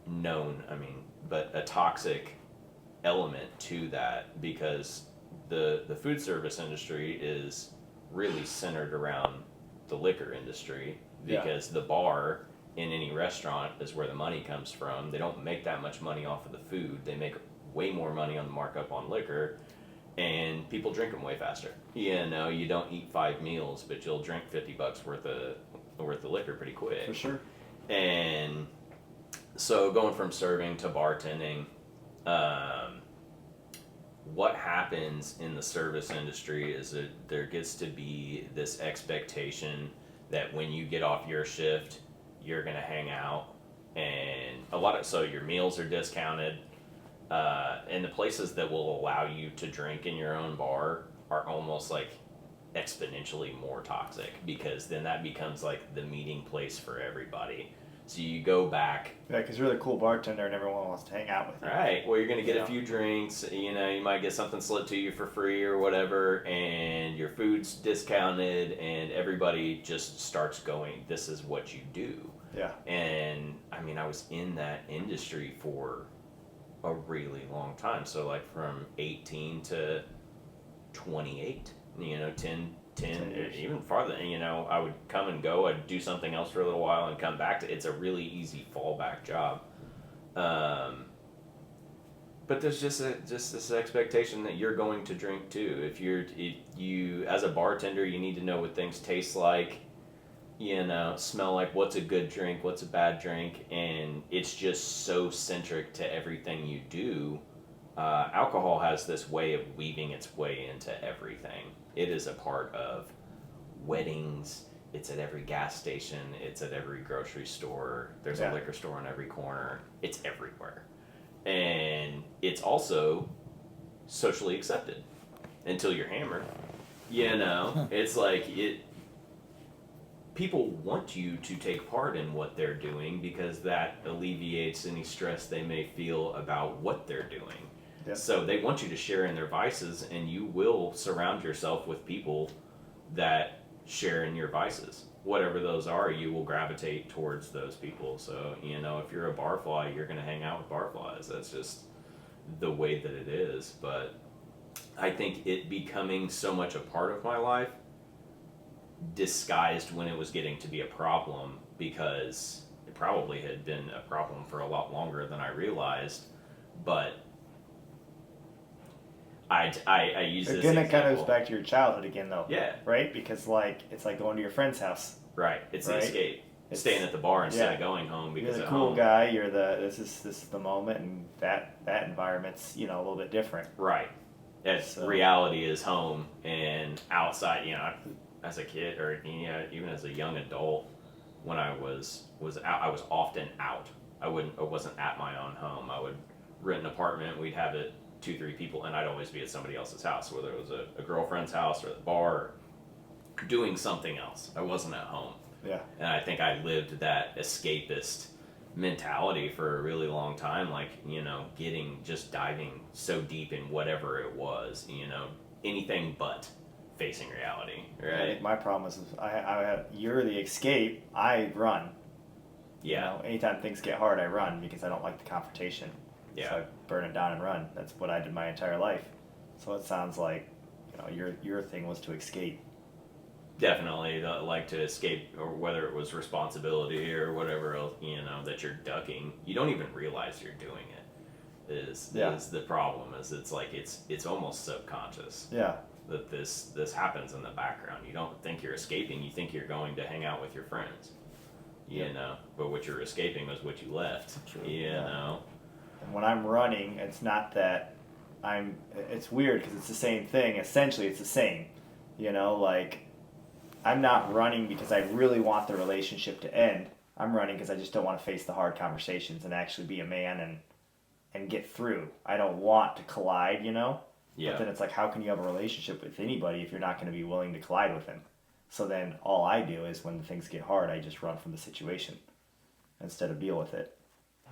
but a toxic element to that, because the food service industry is really centered around the liquor industry, because the bar in any restaurant is where the money comes from. They don't make that much money off of the food. They make way more money on the markup on liquor, and people drink them way faster. You don't eat 5 meals, but you'll drink $50 worth of liquor pretty quick. For sure. And so going from serving to bartending, what happens in the service industry is that there gets to be this expectation that when you get off your shift, you're going to hang out, and so your meals are discounted, and the places that will allow you to drink in your own bar are almost like exponentially more toxic, because then that becomes like the meeting place for everybody. So you go back. Yeah, because you're the cool bartender and everyone wants to hang out with you. Right. Well, you're going to get a few drinks. You might get something slipped to you for free or whatever, and your food's discounted, and everybody just starts going, this is what you do. Yeah. And, I was in that industry for a really long time. So like from 18 to 28, 10 even farther, I would come and go, I'd do something else for a little while and come back to, it's a really easy fallback job. But there's just this expectation that you're going to drink too. If you as a bartender, you need to know what things taste like, smell like, what's a good drink, what's a bad drink, and it's just so centric to everything you do. Alcohol has this way of weaving its way into everything. It is a part of weddings. It's at every gas station. It's at every grocery store. There's a liquor store on every corner. It's everywhere. And it's also socially accepted until you're hammered. It's like people want you to take part in what they're doing because that alleviates any stress they may feel about what they're doing. Yep. So they want you to share in their vices, and you will surround yourself with people that share in your vices. Whatever those are, you will gravitate towards those people. So, if you're a barfly, you're going to hang out with barflies. That's just the way that it is. But I think it becoming so much a part of my life disguised when it was getting to be a problem, because it probably had been a problem for a lot longer than I realized. But I use this again, example. it kind of goes back to your childhood again, though. Yeah. Right? Because, it's like going to your friend's house. Right. It's the escape. It's staying at the bar instead of going home, because you're the at cool home, guy. You're this is the moment, and that environment's a little bit different. Right. Reality is home, and outside. As a kid, or even as a young adult, when I was out, I was often out. I wasn't at my own home. I would rent an apartment. We'd have it 2-3 people, and I'd always be at somebody else's house, whether it was a girlfriend's house or the bar, or doing something else. I wasn't at home. Yeah. And I think I lived that escapist mentality for a really long time, just diving so deep in whatever it was, anything but facing reality, right? I think my problem is you're the escape, I run. Yeah. Anytime things get hard, I run because I don't like the confrontation. Yeah. So I burn it down and run. That's what I did my entire life. So it sounds like, your thing was to escape. Definitely, like to escape, or whether it was responsibility or whatever else, that you're ducking. You don't even realize you're doing it. Is the problem? Is it's almost subconscious. Yeah. That this happens in the background. You don't think you're escaping. You think you're going to hang out with your friends. But what you're escaping was what you left. True. And when I'm running, it's not that it's weird because it's the same thing. Essentially, it's the same. I'm not running because I really want the relationship to end. I'm running because I just don't want to face the hard conversations and actually be a man and get through. I don't want to collide, Yeah. But then it's like, how can you have a relationship with anybody if you're not going to be willing to collide with him? So then all I do is when things get hard, I just run from the situation instead of deal with it.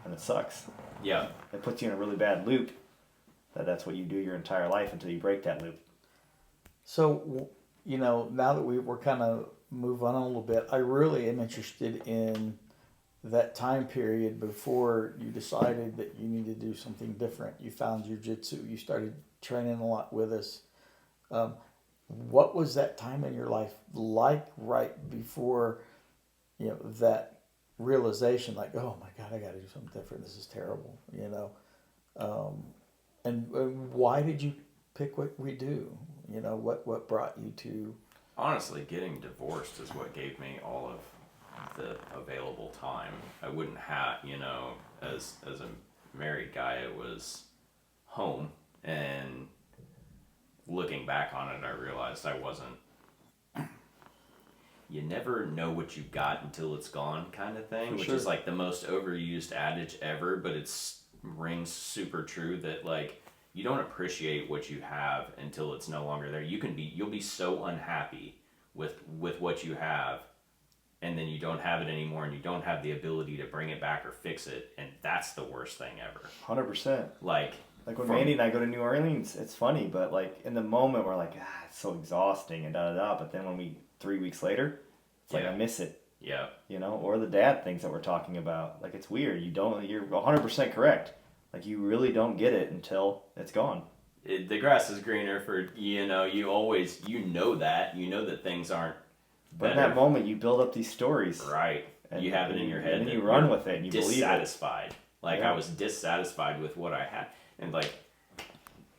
And it sucks. Yeah. It puts you in a really bad loop. That's what you do your entire life until you break that loop. So, now that we're kind of move on a little bit, I really am interested in that time period before you decided that you needed to do something different. You found jiu-jitsu. You started training a lot with us. What was that time in your life like right before, that realization, like, oh my God, I got to do something different. This is terrible, and why did you pick what we do? What brought you to? Honestly, getting divorced is what gave me all of the available time. I wouldn't have, as a married guy, it was home, and looking back on it, I realized I wasn't. You never know what you got until it's gone, kind of thing, which is like the most overused adage ever, but it's rings super true that you don't appreciate what you have until it's no longer there. You'll be so unhappy with what you have, and then you don't have it anymore, and you don't have the ability to bring it back or fix it, and that's the worst thing ever. 100%. Like when Mandy and I go to New Orleans, it's funny, but in the moment we're like, it's so exhausting and but then when 3 weeks later, it's like I miss it. Yeah. Or the dad things that we're talking about. It's weird. You're 100% correct. Like, you really don't get it until it's gone. The grass is greener for, you always, that things aren't But better. in that moment, you build up these stories. Right. And you have it in your head. And then you run with it and you believe it. Dissatisfied. Like, Yeah. I was dissatisfied with what I had. And, like,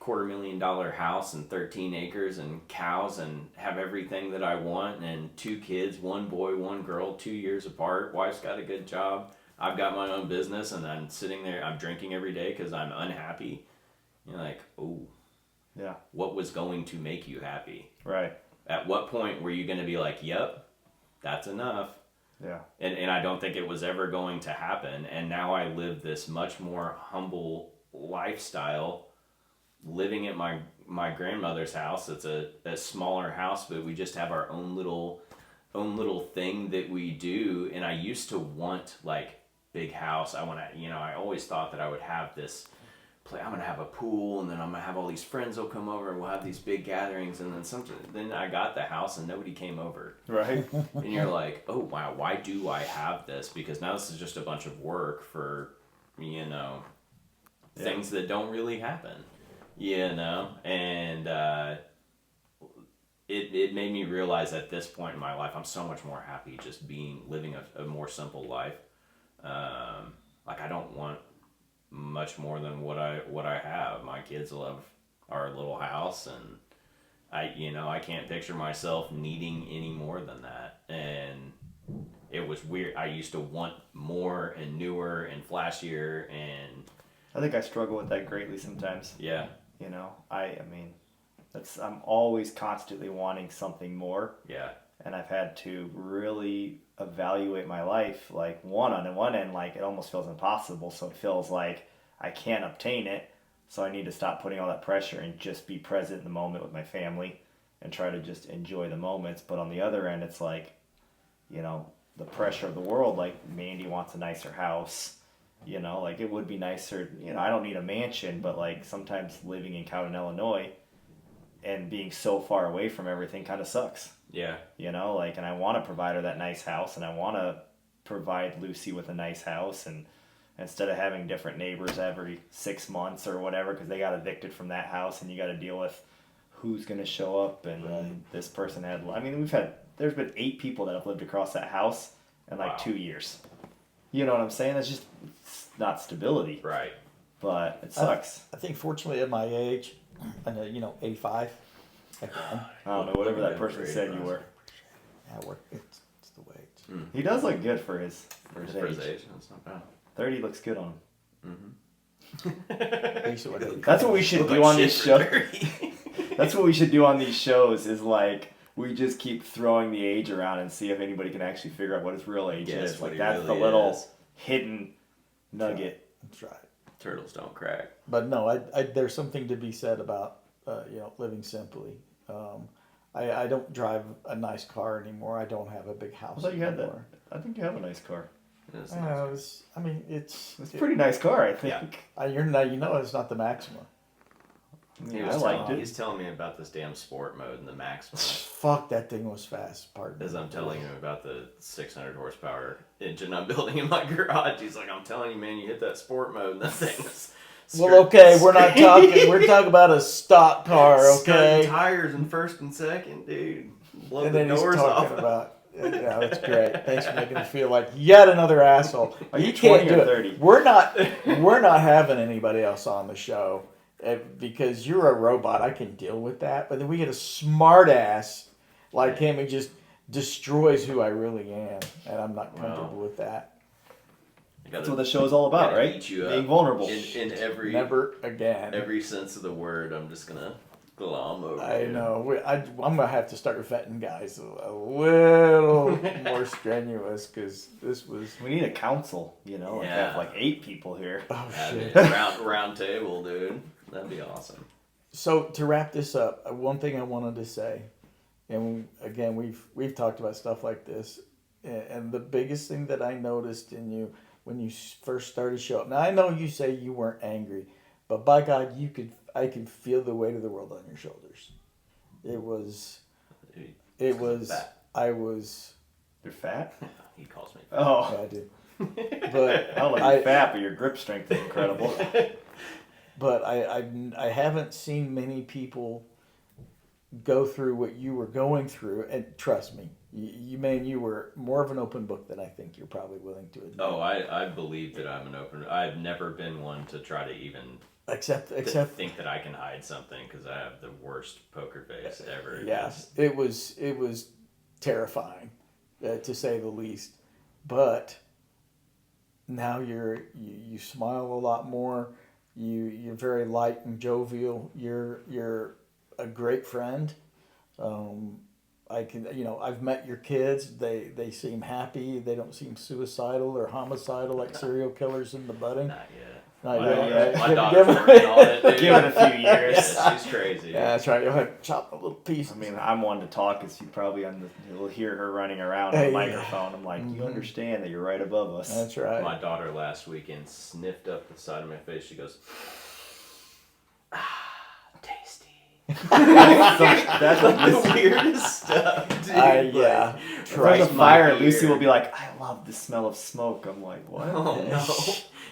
$250,000 house and 13 acres and cows and have everything that I want and 2 kids, 1 boy, 1 girl, 2 years apart. Wife's got a good job. I've got my own business and I'm sitting there, I'm drinking every day because I'm unhappy. You're like, oh. Yeah. What was going to make you happy? Right. At what point were you going to be like, yep, that's enough? Yeah. And I don't think it was ever going to happen. And now I live this much more humble lifestyle, living at my grandmother's house. It's a smaller house, but we just have our own little thing that we do. And I used to want, like, big house. I always thought that I would have this play. I'm gonna have a pool, and then I'm gonna have all these friends will come over, and we'll have these big gatherings. And then I got the house, and nobody came over. Right. And you're like, oh wow, why do I have this? Because now this is just a bunch of work for, things that don't really happen. And it made me realize at this point in my life, I'm so much more happy just living a more simple life. Like, I don't want much more than what I have. My kids love our little house, and I can't picture myself needing any more than that. And it was weird. I used to want more and newer and flashier, and I think I struggle with that greatly sometimes. yeah. I mean, I'm always constantly wanting something more. Yeah. And I've had to really evaluate my life, like, on one end, like, it almost feels impossible. So it feels like I can't obtain it. So I need to stop putting all that pressure and just be present in the moment with my family and try to just enjoy the moments. But on the other end, it's like, the pressure of the world, like, Mandy wants a nicer house. Like, it would be nicer, I don't need a mansion, but, like, sometimes living in Cowden, Illinois and being so far away from everything kind of sucks. Yeah. And I want to provide her that nice house, and I want to provide Lucy with a nice house, and instead of having different neighbors every 6 months or whatever, because they got evicted from that house, and you got to deal with who's going to show up, and this person there's been 8 people that have lived across that house in, like, 2 years. You know what I'm saying? It's not stability. Right. But it sucks. I think fortunately at my age, I know, 85. I don't know, whatever that person said you were. Yeah, it's the wage. He does look good for his age. That's not bad. 30 looks good on him. Mm-hmm. That's what we should do on these shows. That's what we should do on these shows, is, like, we just keep throwing the age around and see if anybody can actually figure out what his real age is. Like, that's really the little hidden nugget. That's right. Turtles don't crack. But no, I there's something to be said about living simply. I don't drive a nice car anymore. I don't have a big house. I thought you had anymore. that. I think you have a nice car. It's It's a pretty nice car, I think. Yeah. It's not the Maxima. I liked it. He's telling me about this damn sport mode and the Maxima. Fuck, that thing was fast. Pardon. As I'm telling him about the 600 horsepower engine I'm building in my garage, he's like, I'm telling you, man, you hit that sport mode and that thing is... Well, okay, we're not talking. We're talking about a stock car, okay? Skirting tires in first and second, dude. Blow And the then he's doors talking off. about. Yeah, that's great. Thanks for making me feel like yet another asshole. Are you can't 20 do or it. 30? We're not having anybody else on the show because you're a robot. I can deal with that. But then we get a smart ass like him who just destroys who I really am, and I'm not comfortable with that. That's what the show's all about, right? Eat you Being up. vulnerable. In every Never again. every sense of the word, I'm just gonna glom over. I you. know. I'm gonna have to start vetting guys a little more strenuous because this was. We need a council, like have like 8 people here. Oh Have shit! it. round table, dude. That'd be awesome. So to wrap this up, one thing I wanted to say, and again we've talked about stuff like this, and the biggest thing that I noticed in you when you first started showing up. Now I know you say you weren't angry, but by God, I could feel the weight of the world on your shoulders. It was. Fat. I was. You're fat? He calls me fat. Oh. Yeah, I did. But I don't like you're fat, but your grip strength is incredible. But I haven't seen many people go through what you were going through, and trust me, you were more of an open book than I think you're probably willing to admit. Oh, I believe that I'm an open. I've never been one to try to even except think that I can hide something, because I have the worst poker face ever. Yes, it was terrifying, to say the least. But now you smile a lot more. You're very light and jovial. You're a great friend. I've met your kids. They seem happy. They don't seem suicidal or homicidal like serial killers in the budding. Not yet. Not yet. My daughter's working on it. Dude. Give it a few years. Yeah, she's crazy. Yeah, that's right. You'll have to chop a little piece. I mean, I'm one to talk, as you probably you'll hear her running around on the microphone. I'm like, you understand that you're right above us. That's right. My daughter last weekend sniffed up the side of my face. She goes, tasty. That's the weirdest stuff, dude. Yeah. If there's a fire, Lucy will be like, I love the smell of smoke. I'm like, what? Oh no.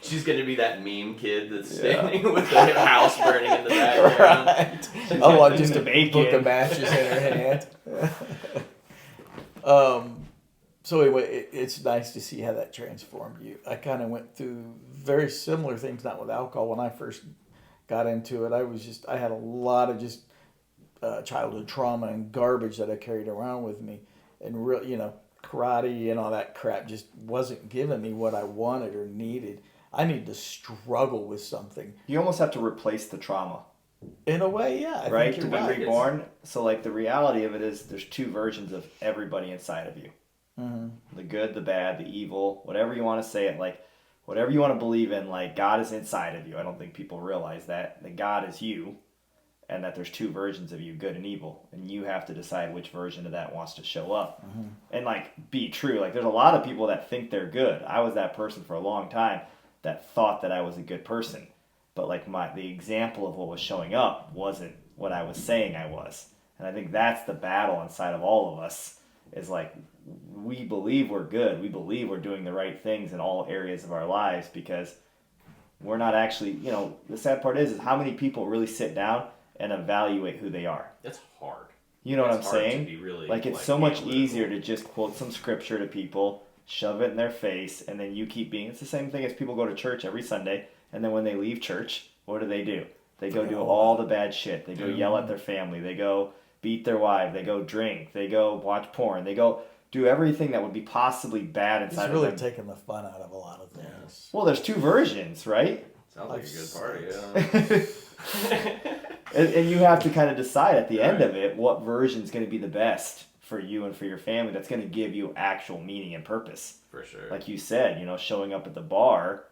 She's going to be that meme kid that's standing with the house burning in the background. Right. Oh, well, just a bacon. book of matches in her hand. So anyway, it's nice to see how that transformed you. I kind of went through very similar things, not with alcohol. When I first got into it, I had a lot of just childhood trauma and garbage that I carried around with me, and karate and all that crap just wasn't giving me what I wanted or needed. I need to struggle with something. You almost have to replace the trauma. In a way, yeah. I right? think To you're be right. reborn. So, like, the reality of it is there's two versions of everybody inside of you. Mm-hmm. The good, the bad, the evil, whatever you want to say it. Like, whatever you want to believe in, like, God is inside of you. I don't think people realize that God is you, and that there's two versions of you, good and evil. And you have to decide which version of that wants to show up. Mm-hmm. And, like, be true. Like, there's a lot of people that think they're good. I was that person for a long time that thought that I was a good person. But, like, the example of what was showing up wasn't what I was saying I was. And I think that's the battle inside of all of us, is like, we believe we're good. We believe we're doing the right things in all areas of our lives, because we're not actually, the sad part is how many people really sit down and evaluate who they are. That's hard. You know what I'm It's hard saying? to be really, it's so much easier to just quote some scripture to people, shove it in their face, and then you keep being. It's the same thing as people go to church every Sunday, and then when they leave church, what do? They go do all the bad shit. They go yell at their family. They go beat their wife. They go drink. They go watch porn. They go do everything that would be possibly bad inside of them. It's really taking the fun out of a lot of things. Well, there's two versions, right? Sounds like a good party, yeah. And you have to kind of decide at the end of it what version is going to be the best for you and for your family, that's going to give you actual meaning and purpose. For sure. Like you said, showing up at the bar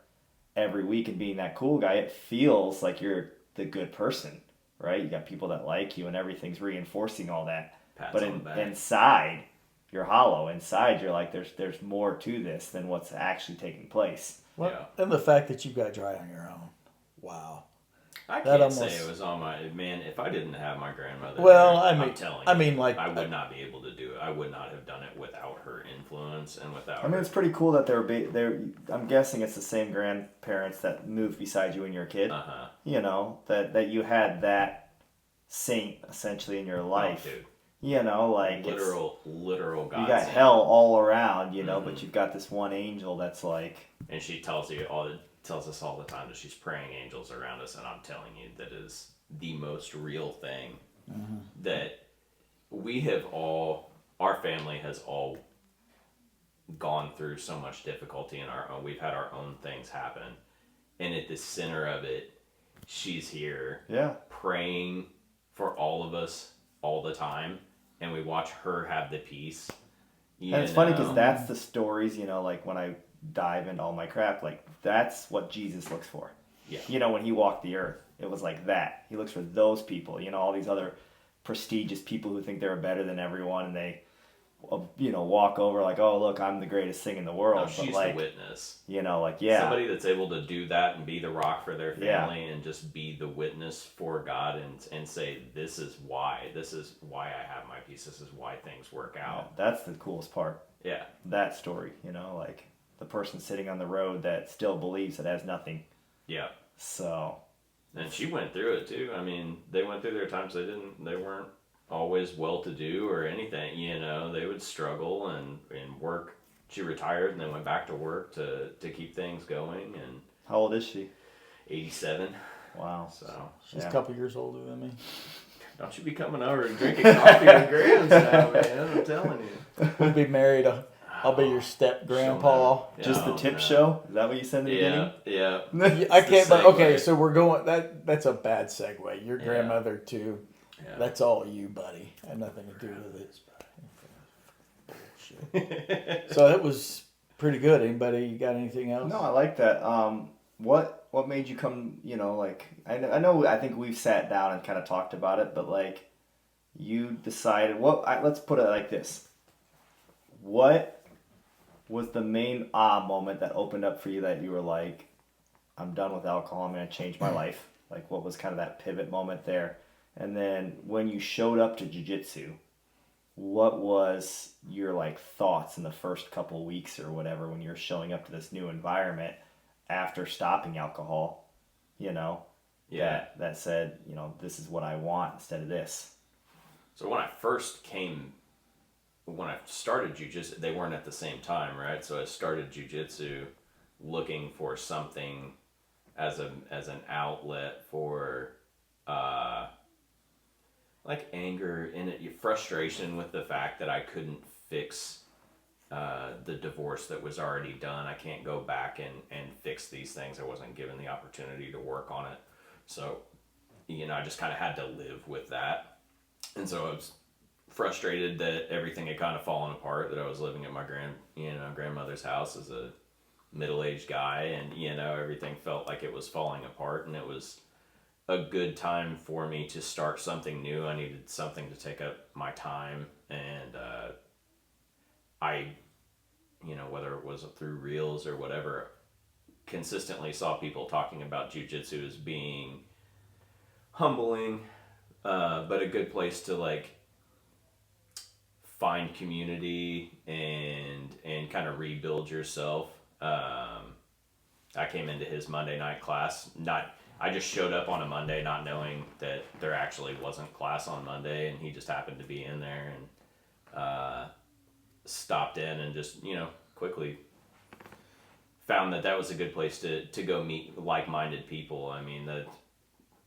every week and being that cool guy, it feels like you're the good person, right? You got people that like you and everything's reinforcing all that. But inside, you're hollow. Inside, you're like, there's more to this than what's actually taking place. Well, yeah. And the fact that you got dry on your own. Wow. I can't say it was on my man. If I didn't have my grandmother, I'm telling you, I would not be able to do it. I would not have done it without her influence and without. It's pretty cool that they're. I'm guessing it's the same grandparents that moved beside you when you were a kid. That you had that saint essentially in your life. Oh, dude. Literal God. You got hell all around, but you've got this one angel that's like. And she tells us all the time that she's praying angels around us, and I'm telling you, that is the most real thing that our family has all gone through so much difficulty in our own. We've had our own things happen, and at the center of it, she's here, praying for all of us all the time, and we watch her have the peace. And it's funny because that's the stories, like when I dive into all my crap, like that's what Jesus looks for. Yeah. When he walked the earth, it was like that. He looks for those people, all these other prestigious people who think they're better than everyone, and they, walk over like, oh, look, I'm the greatest thing in the world. No, she's but the witness. Somebody that's able to do that and be the rock for their family and just be the witness for God and say, this is why I have my peace. This is why things work out. Yeah, that's the coolest part. Yeah. That story, the person sitting on the road that still believes it has nothing. Yeah. So. And she went through it too. I mean, they went through their times. They weren't always well-to-do or anything. You know, they would struggle and work. She retired and then went back to work to keep things going. And How old is she? 87. Wow. So She's a couple years older than me. don't you be coming over and drinking coffee with Grams now, man. I'm telling you. We'll be married. I'll be your step grandpa. Just the tip show? Is that what you said in the beginning? Yeah. I can't. But okay, so we're going. That's a bad segue. Your grandmother too. Yeah. That's all you, buddy. Had nothing to do with it. Bullshit. So it was pretty good. Anybody got anything else? No, I like that. What made you come? You know, like I know. I think we've sat down and kind of talked about it, but like you decided. Let's put it like this. What was the main moment that opened up for you that you were like, I'm done with alcohol, I'm going to change my life? Like, what was kind of that pivot moment there? And then when you showed up to jiu-jitsu, what was your like thoughts in the first couple of weeks or whatever when you're showing up to this new environment after stopping alcohol, you know, that said, you know, this is what I want instead of this? So when I started jiu-jitsu, they weren't at the same time, right? So I started jiu-jitsu looking for something as an outlet for like anger and frustration with the fact that I couldn't fix the divorce that was already done. I can't go back and fix these things. I wasn't given the opportunity to work on it. So, you know, I just kind of had to live with that. And so I was frustrated that everything had kind of fallen apart, that I was living at my grandmother's house as a middle-aged guy, and you know, everything felt like it was falling apart, and it was a good time for me to start something new. I needed something to take up my time, and I, you know, whether it was through reels or whatever, consistently saw people talking about jiu-jitsu as being humbling, but a good place to like find community and kind of rebuild yourself. I came into his Monday night class. I just showed up on a Monday not knowing that there actually wasn't class on Monday, and he just happened to be in there and stopped in and just, you know, quickly found that was a good place to go meet like-minded people. I mean, the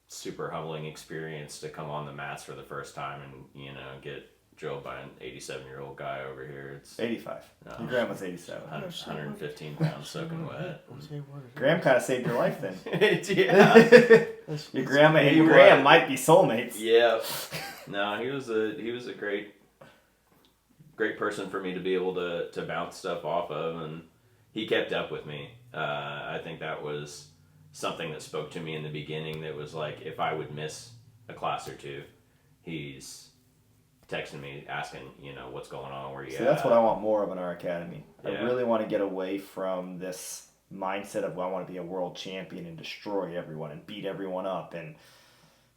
super humbling experience to come on the mats for the first time and, you know, get drilled by an 87-year-old guy over here. It's 85. Your grandma's 87. 115 pounds soaking wet. Graham kind of saved your life then. Yeah. Your grandma and Graham might be soulmates. Yeah. No, he was a great person for me to be able to bounce stuff off of, and he kept up with me. I think that was something that spoke to me in the beginning. That was like, if I would miss a class or two, he's texting me asking, you know, what's going on, where you at. That's what I want more of in our academy. Yeah. I really want to get away from this mindset of, well, I want to be a world champion and destroy everyone and beat everyone up and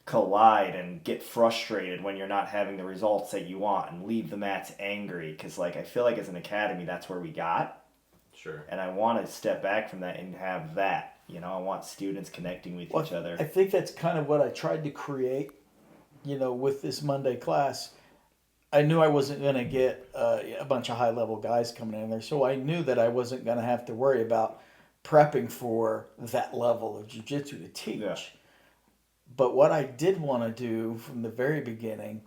collide and get frustrated when you're not having the results that you want and leave the mats angry. Because, like, I feel like as an academy, that's where we got. Sure. And I want to step back from that and have that. You know, I want students connecting with each other. I think that's kind of what I tried to create, you know, with this Monday class. I knew I wasn't going to get a bunch of high-level guys coming in there, so I knew that I wasn't going to have to worry about prepping for that level of jiu-jitsu to teach. Yeah. But what I did want to do from the very beginning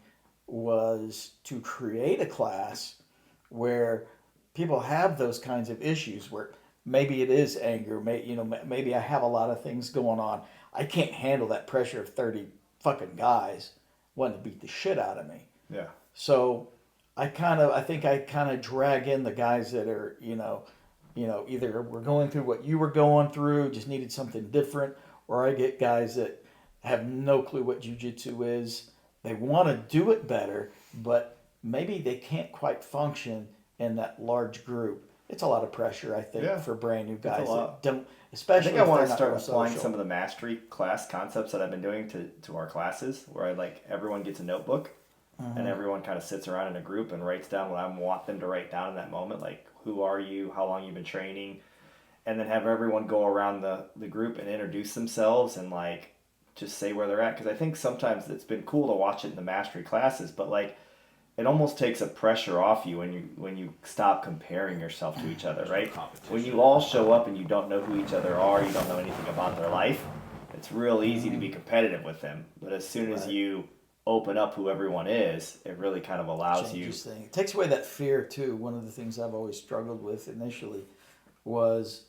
was to create a class where people have those kinds of issues, where maybe it is anger, maybe I have a lot of things going on. I can't handle that pressure of 30 fucking guys wanting to beat the shit out of me. Yeah. So I think I drag in the guys that are, either we're going through what you were going through, just needed something different, or I get guys that have no clue what jiu-jitsu is. They want to do it better, but maybe they can't quite function in that large group. It's a lot of pressure, I think, for brand new guys that don't, especially. I think I want to start applying some of the mastery class concepts that I've been doing to our classes, where everyone gets a notebook and everyone kind of sits around in a group and writes down what I want them to write down in that moment, like who are you, how long you've been training, and then have everyone go around the group and introduce themselves and like just say where they're at. Because I think sometimes it's been cool to watch it in the mastery classes, but like it almost takes a pressure off you when you stop comparing yourself to each other, right? When you all show up and you don't know who each other are, you don't know anything about their life, it's real easy to be competitive with them. But as soon as you open up who everyone is, it really kind of allows Changes things. It takes away that fear too. One of the things I've always struggled with initially was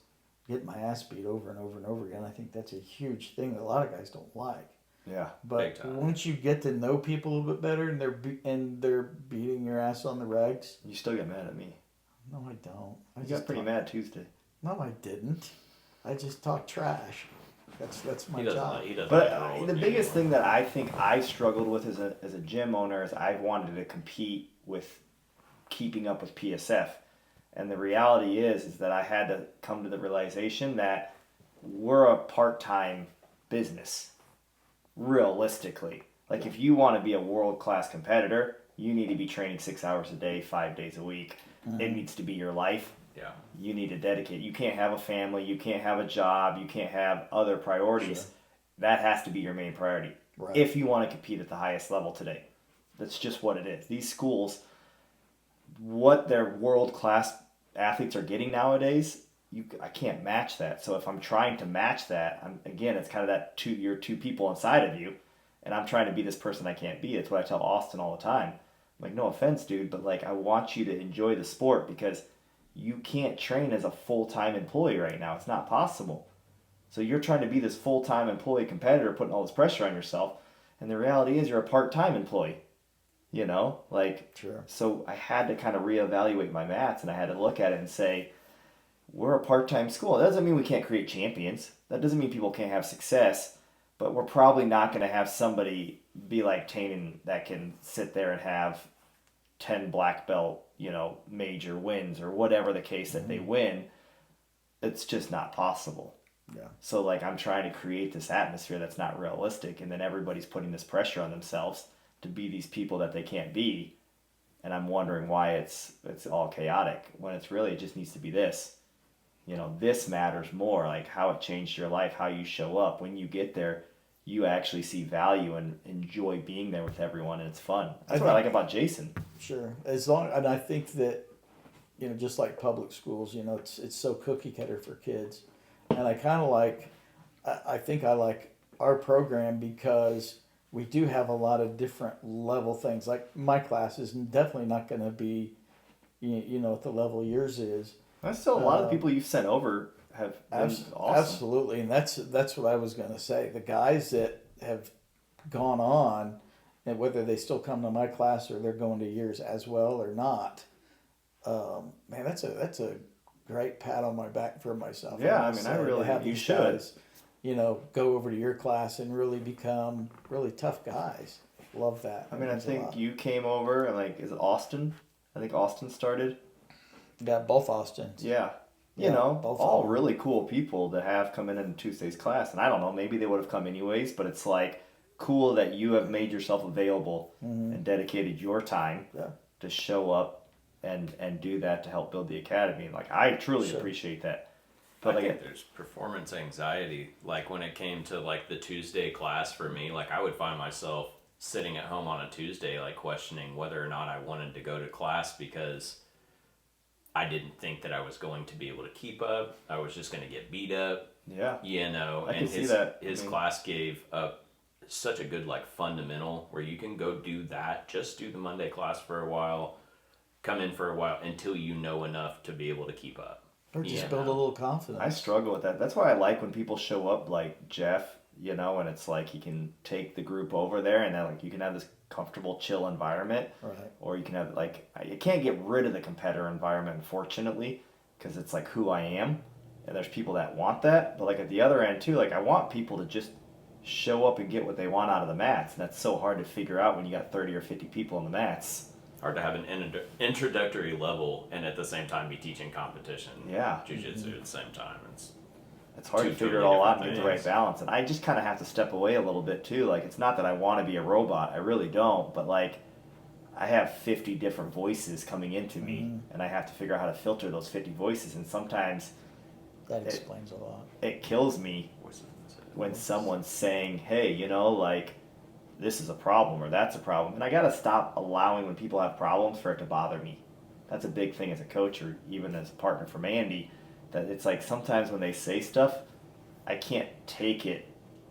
getting my ass beat over and over and over again. I think that's a huge thing that a lot of guys don't like. Yeah, but once you get to know people a little bit better and they're beating your ass on the regs, you still get mad at me. No, I don't. You got pretty mad Tuesday. No, I didn't. I just talk trash. That's my job. He doesn't. But the biggest thing that I think I struggled with as a gym owner is I wanted to compete with keeping up with PSF, and the reality is that I had to come to the realization that we're a part-time business. Realistically, like if you want to be a world-class competitor, you need to be training 6 hours a day, 5 days a week. It needs to be your life. Yeah. You need to dedicate. You can't have a family. You can't have a job. You can't have other priorities. Sure. That has to be your main priority if you want to compete at the highest level today. That's just what it is. These schools, what their world-class athletes are getting nowadays, I can't match that. So if I'm trying to match that, it's kind of that you're two people inside of you, and I'm trying to be this person I can't be. It's what I tell Austin all the time. I'm like, no offense, dude, but like I want you to enjoy the sport because you can't train as a full-time employee right now. It's not possible. So you're trying to be this full-time employee competitor, putting all this pressure on yourself, and the reality is you're a part-time employee. You know, like So I had to kind of reevaluate my mats, and I had to look at it and say, we're a part-time school. That doesn't mean we can't create champions. That doesn't mean people can't have success. But we're probably not going to have somebody be like Tannen that can sit there and have 10 black belt, major wins or whatever the case that they win. It's just not possible. Yeah. So like I'm trying to create this atmosphere that's not realistic, and then everybody's putting this pressure on themselves to be these people that they can't be. And I'm wondering why it's all chaotic when it's really, it just needs to be this. This matters more, like how it changed your life, how you show up. When you get there, you actually see value and enjoy being there with everyone, and it's fun. That's what I like about Jason. Sure. And I think that, just like public schools, it's so cookie cutter for kids. And I kind of like, I think I like our program because we do have a lot of different level things. Like my class is definitely not going to be, at the level yours is. That's still a lot of people you've sent over have been awesome. Absolutely, and that's what I was going to say. The guys that have gone on, and whether they still come to my class or they're going to yours as well or not, man, that's a great pat on my back for myself. Yeah, I really have you should. Guys, go over to your class and really become really tough guys. Love that. I think you came over and is it Austin? I think Austin started. Yeah, both Austins. Yeah. Both all really cool people to have come in Tuesday's class. And I don't know, maybe they would have come anyways, but it's cool that you have made yourself available and dedicated your time to show up and do that to help build the academy. I truly appreciate that. But I think there's performance anxiety. When it came to the Tuesday class for me, I would find myself sitting at home on a Tuesday, questioning whether or not I wanted to go to class because I didn't think that I was going to be able to keep up. I was just going to get beat up. Yeah. I can see that. His class gave up such a good fundamental where you can go do that. Just do the Monday class for a while, come in for a while until you know enough to be able to keep up. Or just build a little confidence. I struggle with that. That's why I like when people show up like Jeff, and it's he can take the group over there and then you can have this comfortable, chill environment. Right. Or you can have you can't get rid of the competitor environment, unfortunately, because it's who I am, and there's people that want that. But at the other end too, I want people to just show up and get what they want out of the mats, and that's so hard to figure out when you got 30 or 50 people on the mats. Hard to have an introductory level and at the same time be teaching competition. Yeah. Jiu-Jitsu at the same time. It's hard to figure it all out and get the right balance. And I just kind of have to step away a little bit too. It's not that I want to be a robot. I really don't. But I have 50 different voices coming into me, and I have to figure out how to filter those 50 voices. And sometimes That explains a lot. it kills me when someone's saying, hey, you know, like, this is a problem or that's a problem. And I got to stop allowing when people have problems for it to bother me. That's a big thing as a coach or even as a partner from Andy, that it's like sometimes when they say stuff, I can't take it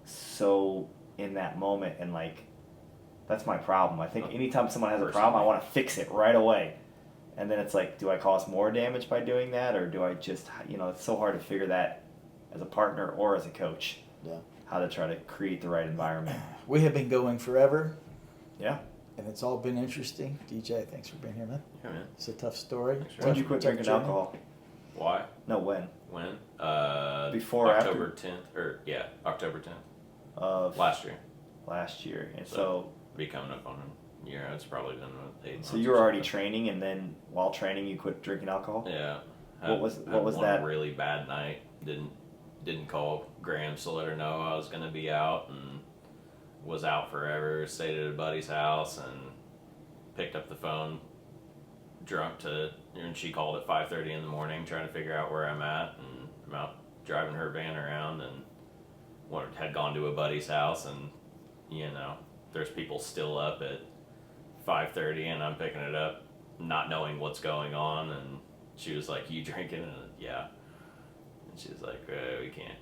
so in that moment and like, that's my problem. I think anytime someone has a problem, I want to fix it right away. And then it's like, do I cause more damage by doing that? Or do I just, you know, it's so hard to figure that as a partner or as a coach. Yeah. How to try to create the right environment. We have been going forever. Yeah. And it's all been interesting. DJ, thanks for being here, man. Yeah, man. It's a tough story. When did you quit drinking alcohol? Why? No, when? When? Before or October 10th, or yeah, October 10th. Of last year. Last year. And So be coming up on a year. It's probably been 8 months. So you were already training, and then while training, you quit drinking alcohol? Yeah. What was one that? Really bad night. Didn't call Grams to let her know I was gonna be out, and was out forever. Stayed at a buddy's house and picked up the phone drunk and she called at 5:30 in the morning trying to figure out where I'm at, and I'm out driving her van around and had gone to a buddy's house, and you know there's people still up at 5:30 and I'm picking it up not knowing what's going on, and she was like, you drinking? And yeah. And she was like,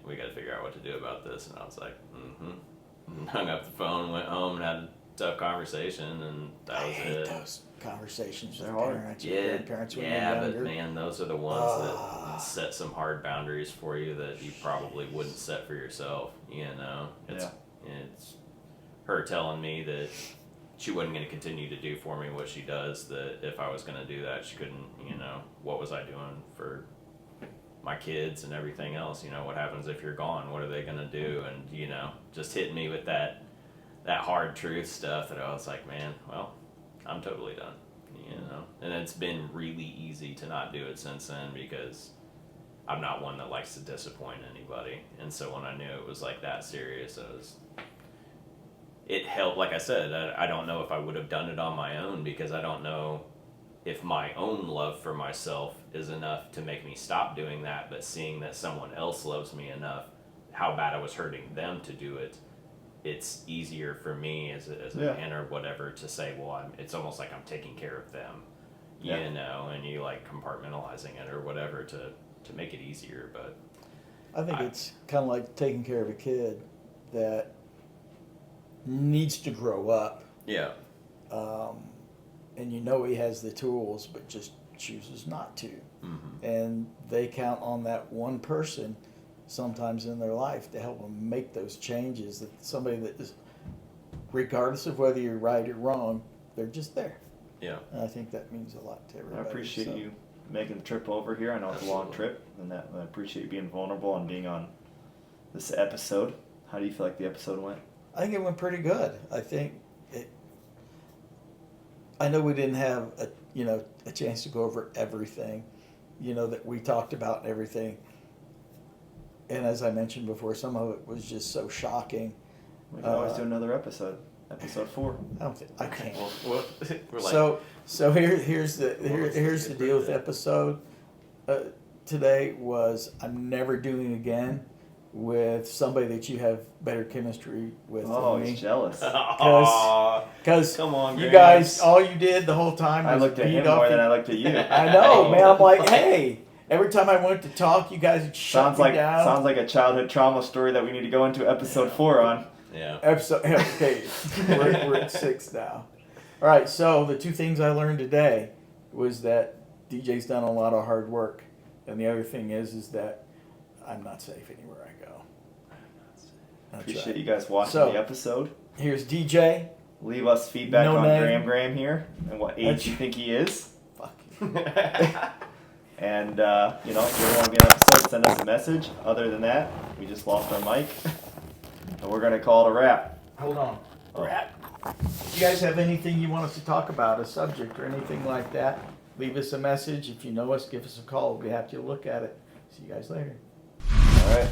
we got to figure out what to do about this. And I was like, and hung up the phone, went home and had a tough conversation, and that was it. Those conversations with They're hard. parents, your Yeah, grandparents when yeah, you're but younger. man, those are the ones that set some hard boundaries for you that you probably wouldn't set for yourself. You know, it's her telling me that she wasn't going to continue to do for me what she does. That if I was going to do that, she couldn't. You know, what was I doing for my kids and everything else? You know, what happens if you're gone? What are they going to do? And you know, just hitting me with that hard truth stuff that I was like, man, well, I'm totally done, you know. And it's been really easy to not do it since then, because I'm not one that likes to disappoint anybody. And so when I knew it was like that serious, it helped. Like I said, I don't know if I would have done it on my own, because I don't know if my own love for myself is enough to make me stop doing that. But seeing that someone else loves me enough, how bad I was hurting them to do it, it's easier for me as a man or whatever to say, well, it's almost like I'm taking care of them, you know, and you like compartmentalizing it or whatever to make it easier. But I think it's kind of like taking care of a kid that needs to grow up. Yeah. And you know he has the tools, but just chooses not to. Mm-hmm. And they count on that one person sometimes in their life to help them make those changes. That somebody that is, regardless of whether you're right or wrong, they're just there. Yeah. And I think that means a lot to everybody. I appreciate you making the trip over here. I know it's a long trip, and I appreciate you being vulnerable and being on this episode. How do you feel like the episode went? I think it went pretty good. I know we didn't have a chance to go over everything, that we talked about and everything. And as I mentioned before, some of it was just so shocking. We can always do another episode 4. I can't. Well, we're like, So here's the deal with the episode today was I'm never doing it again with somebody that you have better chemistry with than me. He's jealous. Because Come on, you Grams. guys, all you did the whole time was I looked at beat him off more than you. I looked at you. I know, man. I'm like, hey. Every time I went to talk, you guys would shut me down. Sounds like a childhood trauma story that we need to go into episode 4 on. yeah. Okay, we're at 6 now. All right, so the 2 things I learned today was that DJ's done a lot of hard work, and the other thing is that I'm not safe anywhere I go. That's Appreciate right. you guys watching the episode. Here's DJ. Leave us feedback No on name. Graham here and what age you think he is. Fuck you. And, if you want to be an episode, send us a message. Other than that, we just lost our mic. And we're going to call it a wrap. Hold on. Wrap. If you guys have anything you want us to talk about, a subject or anything like that, leave us a message. If you know us, give us a call. We'll be happy to look at it. See you guys later. All right.